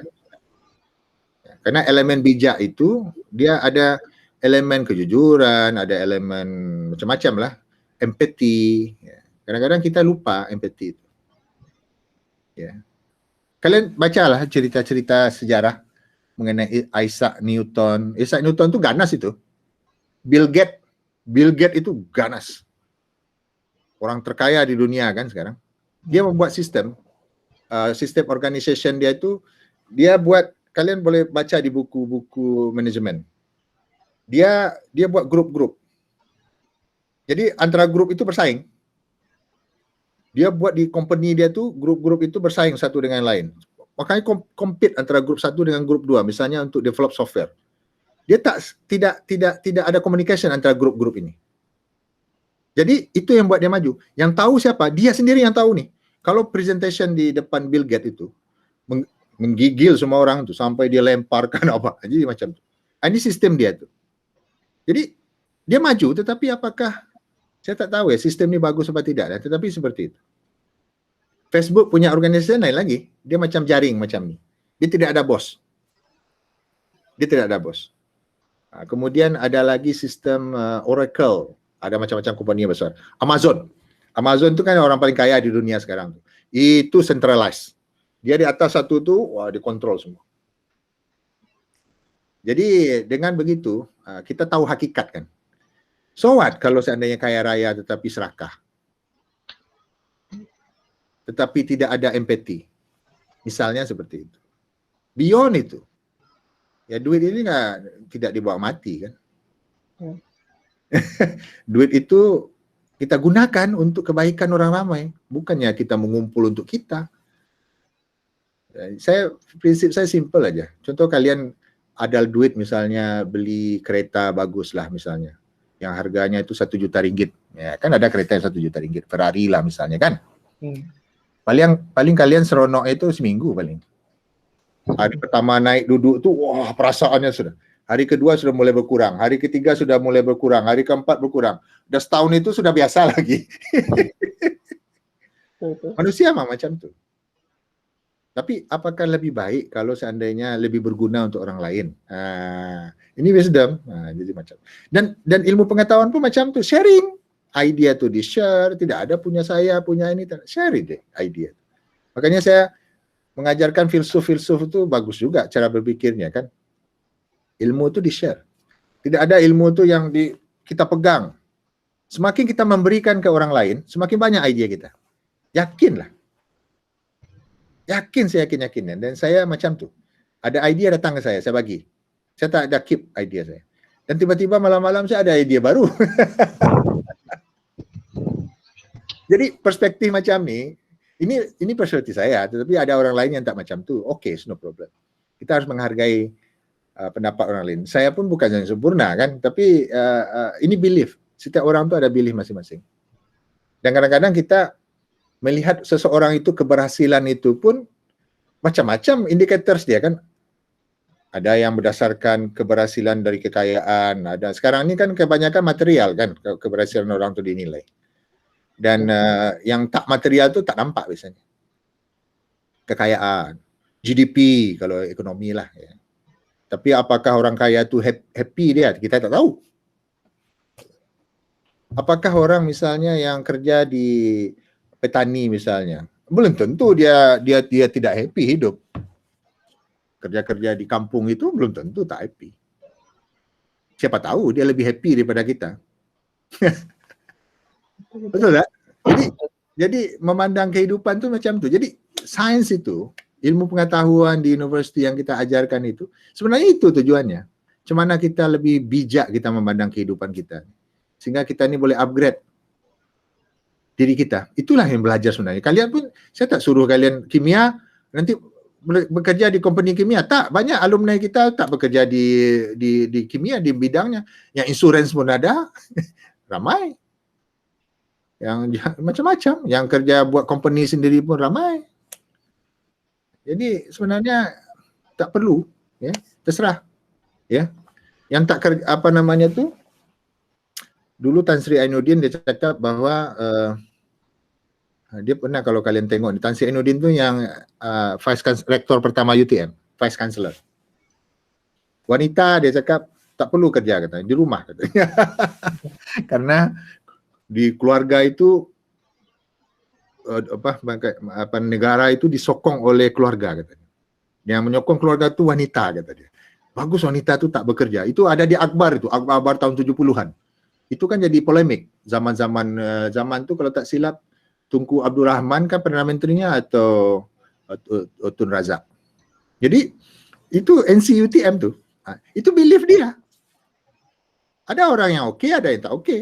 Karena elemen bijak itu dia ada elemen kejujuran, ada elemen macam-macam lah, empathy. Kadang-kadang kita lupa empathy itu. Ya. Kalian bacalah cerita-cerita sejarah mengenai Isaac Newton. Isaac Newton tu ganas itu. Bill Gates itu ganas. Orang terkaya di dunia kan sekarang. Dia membuat sistem organization dia itu, dia buat, kalian boleh baca di buku-buku manajemen. Dia buat grup-grup. Jadi antara grup itu bersaing. Dia buat di company dia tu, grup-grup itu bersaing satu dengan lain. Makanya compete antara grup satu dengan grup dua, misalnya untuk develop software. Dia tidak ada communication antara grup-grup ini. Jadi itu yang buat dia maju. Yang tahu siapa? Dia sendiri yang tahu nih. Kalau presentation di depan Bill Gates itu menggigil semua orang tuh sampai dia lemparkan apa, jadi macam itu. Ini sistem dia tuh. Jadi dia maju, tetapi apakah saya tak tahu ya sistem ini bagus apa tidak. Tetapi seperti itu. Facebook punya organisasi lain lagi. Dia macam jaring macam ini. Dia tidak ada bos. Dia tidak ada bos. Kemudian ada lagi sistem Oracle. Ada macam-macam company besar. Amazon. Amazon itu kan orang paling kaya di dunia sekarang. Itu centralized. Dia di atas satu tuh, wah dikontrol semua. Jadi dengan begitu, kita tahu hakikat kan. So what kalau seandainya kaya raya tetapi serakah? Tetapi tidak ada empati. Misalnya seperti itu. Beyond itu. Ya duit ini tidak dibawa mati kan. Duit itu kita gunakan untuk kebaikan orang ramai, bukannya kita mengumpul untuk kita. Prinsip saya simple aja. Contoh kalian ada duit misalnya beli kereta bagus lah misalnya, yang harganya itu 1 juta ringgit. Ya, kan ada kereta yang 1 juta ringgit, Ferrari lah misalnya kan. Paling kalian seronok itu seminggu paling. Hari pertama naik duduk tuh, wah perasaannya sudah. Hari kedua sudah mulai berkurang, hari ketiga sudah mulai berkurang, hari keempat berkurang. Udah setahun itu sudah biasa lagi. Manusia macam itu. Tapi apakah lebih baik kalau seandainya lebih berguna untuk orang lain? Ini wisdom. Jadi macam. Dan ilmu pengetahuan pun macam tu, sharing. Idea tu di-share, tidak ada punya saya, punya ini, share deh idea. Makanya saya mengajarkan filsuf itu bagus juga cara berpikirnya kan. Ilmu itu di-share. Tidak ada ilmu itu yang kita pegang. Semakin kita memberikan ke orang lain, semakin banyak ide kita. Yakinlah. Saya yakin. Dan saya macam tu. Ada idea datang ke saya bagi. Saya tak ada keep idea saya. Dan tiba-tiba malam-malam saya ada idea baru. Jadi perspektif macam ni, ini perspektif saya, tetapi ada orang lain yang tak macam tu. Okay, no problem. Kita harus menghargai pendapat orang lain. Saya pun bukan yang sempurna kan, tapi ini belief. Setiap orang tu ada belief masing-masing. Dan kadang-kadang kita melihat seseorang itu keberhasilan itu pun macam-macam indicators dia kan. Ada yang berdasarkan keberhasilan dari kekayaan, ada sekarang ini kan kebanyakan material kan keberhasilan orang tu dinilai. Dan yang tak material tu tak nampak biasanya. Kekayaan, GDP kalau ekonomi lah ya. Tapi apakah orang kaya tu happy dia? Kita tak tahu. Apakah orang misalnya yang kerja di petani misalnya, belum tentu dia tidak happy hidup. Kerja-kerja di kampung itu belum tentu tak happy. Siapa tahu dia lebih happy daripada kita. Betul tak? Jadi memandang kehidupan tu macam tu. Jadi sains itu, ilmu pengetahuan di universiti yang kita ajarkan itu, sebenarnya itu tujuannya. Macam mana kita lebih bijak kita memandang kehidupan kita. Sehingga kita ni boleh upgrade diri kita. Itulah yang belajar sebenarnya. Kalian pun, saya tak suruh kalian kimia, nanti bekerja di company kimia. Tak, banyak alumni kita tak bekerja di kimia, di bidangnya. Yang insurans pun ada, ramai. Yang macam-macam, yang kerja buat company sendiri pun ramai. Jadi sebenarnya tak perlu, ya, terserah, ya. Yang tak kerja, apa namanya tu? Dulu Tan Sri Ainuddin dia cakap bahawa dia pernah, kalau kalian tengok, Tan Sri Ainuddin tu yang rektor pertama UTM, vice chancellor. Wanita dia cakap tak perlu kerja katanya, di rumah katanya. Karena di keluarga itu negara itu disokong oleh keluarga katanya. Yang menyokong keluarga itu wanita kata dia. Bagus wanita itu tak bekerja. Itu ada di Akbar itu, Akbar tahun 70-an. Itu kan jadi polemik zaman tu kalau tak silap Tunku Abdul Rahman kan Perdana Menterinya atau Tun Razak. Jadi itu NCUTM tu. Itu belief dia. Ada orang yang okey, ada yang tak okey.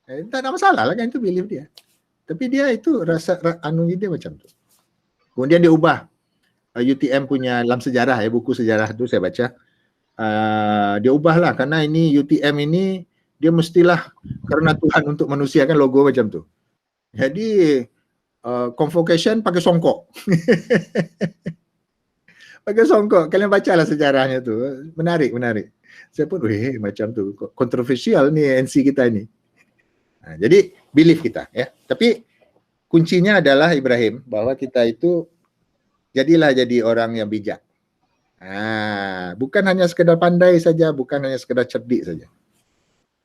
Tak ada masalah lah kan, itu belief dia. Tapi dia itu rasa dia macam tu. Kemudian dia ubah UTM punya dalam sejarah ya, buku sejarah tu saya baca. dia ubahlah karena ini UTM ini dia mestilah karena Tuhan untuk manusia kan logo macam tu. Jadi convocation pakai songkok. Pakai songkok. Kalian bacalah sejarahnya tu. Menarik. Saya pun macam tu kontroversial ni NC kita ni. Jadi belief kita ya. Tapi kuncinya adalah Ibrahim bahwa kita itu jadilah jadi orang yang bijak. Bukan hanya sekedar pandai saja, bukan hanya sekedar cerdik saja.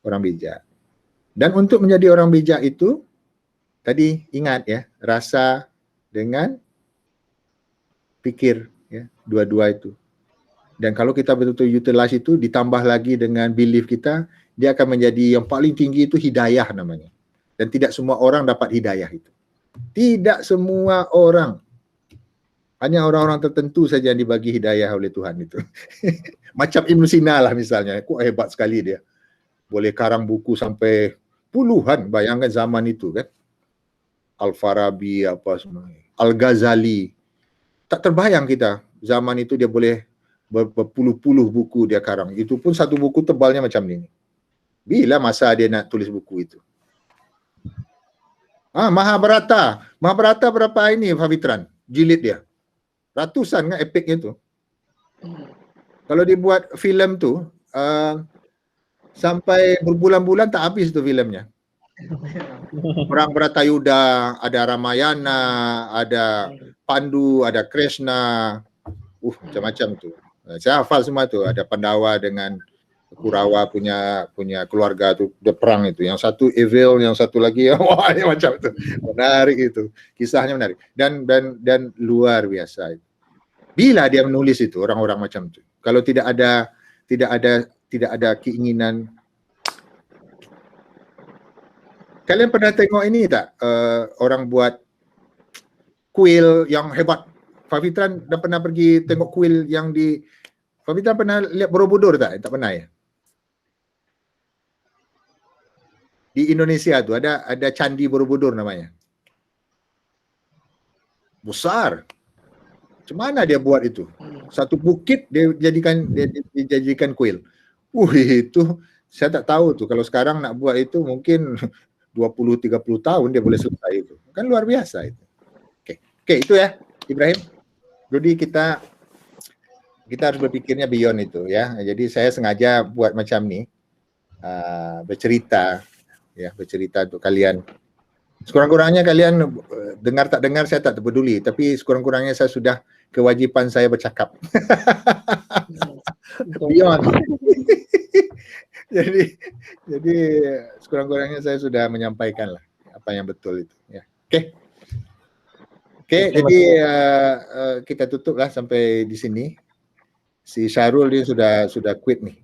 Orang bijak. Dan untuk menjadi orang bijak itu tadi ingat ya, rasa dengan pikir ya, dua-dua itu. Dan kalau kita betul-betul utilize itu ditambah lagi dengan belief kita, dia akan menjadi yang paling tinggi itu hidayah namanya. Dan tidak semua orang dapat hidayah itu. Tidak semua orang. Hanya orang-orang tertentu saja yang dibagi hidayah oleh Tuhan itu. Macam Ibn Sina lah misalnya. Kok hebat sekali dia. Boleh karang buku sampai puluhan, bayangkan zaman itu kan. Al-Farabi apa semua. Al-Ghazali. Tak terbayang kita. Zaman itu dia boleh berpuluh-puluh buku dia karang. Itu pun satu buku tebalnya macam ini. Bila masa dia nak tulis buku itu? Mahabharata. Mahabharata berapa ini Fafitran? Jilid dia. Ratusan kan epiknya tu. Kalau dibuat filem tu sampai berbulan-bulan tak habis tu filmnya. Perang Bharatayuda, ada Ramayana, ada Pandu, ada Krishna. Macam-macam tu. Saya hafal semua tu. Ada Pandawa dengan Kurawa punya keluarga tu, dia perang itu. Yang satu evil, yang satu lagi wah macam tu. Menarik itu. Kisahnya menarik. Dan luar biasa itu. Bila dia menulis itu orang-orang macam tu. Kalau tidak ada keinginan. Kalian pernah tengok ini tak? Orang buat kuil yang hebat. Fafitran dah pernah pergi tengok kuil yang di Fafitran pernah lihat Borobudur tak? Tak pernah ya? Di Indonesia tu ada candi Borobudur namanya. Besar. Macam mana dia buat itu? Satu bukit dia jadikan kuil. Itu saya tak tahu tu. Kalau sekarang nak buat itu mungkin 20-30 tahun dia boleh selesai itu. Kan luar biasa itu. Okey, itu ya Ibrahim. Jadi kita harus berpikirnya beyond itu ya. Jadi saya sengaja buat macam ni. Bercerita untuk kalian. Sekurang-kurangnya kalian dengar tak dengar saya tak peduli, tapi sekurang-kurangnya saya sudah kewajipan saya bercakap. Beyond. jadi sekurang-kurangnya saya sudah menyampaikan lah apa yang betul itu ya. Okey, jadi kita tutuplah sampai di sini. Si Syarul dia sudah quit nih.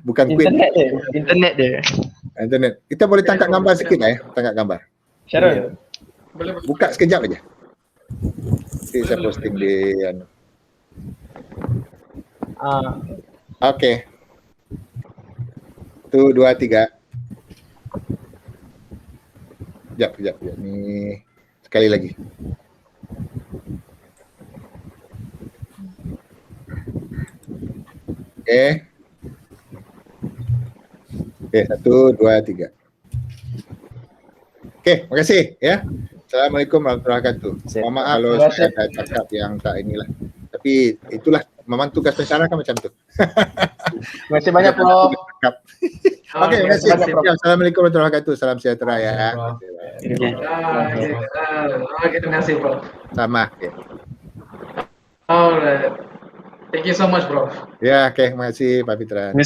Bukan quit. Internet dia. Internet. Kita boleh tangkap gambar sikit lah ya, tangkap gambar. Syarul. Buka sekejap aja. Nanti saya posting di Okey. 1, 2, 3. Sekejap. Ni sekali lagi. Okey, 1, 2, 3. Okey, terima kasih ya. Assalamualaikum warahmatullahi wabarakatuh. Mohon maaf kalau saya ada cakap yang tak inilah. Tapi itulah memang tugas pensyarah kan macam tu. Terima kasih banyak Prof. Okey, terima kasih. Assalamualaikum warahmatullahi wabarakatuh. Salam sejahtera ya. Terima kasih Prof. Sama. Alright. Thank you so much Prof. Ya, okey, terima kasih Pak Fitran.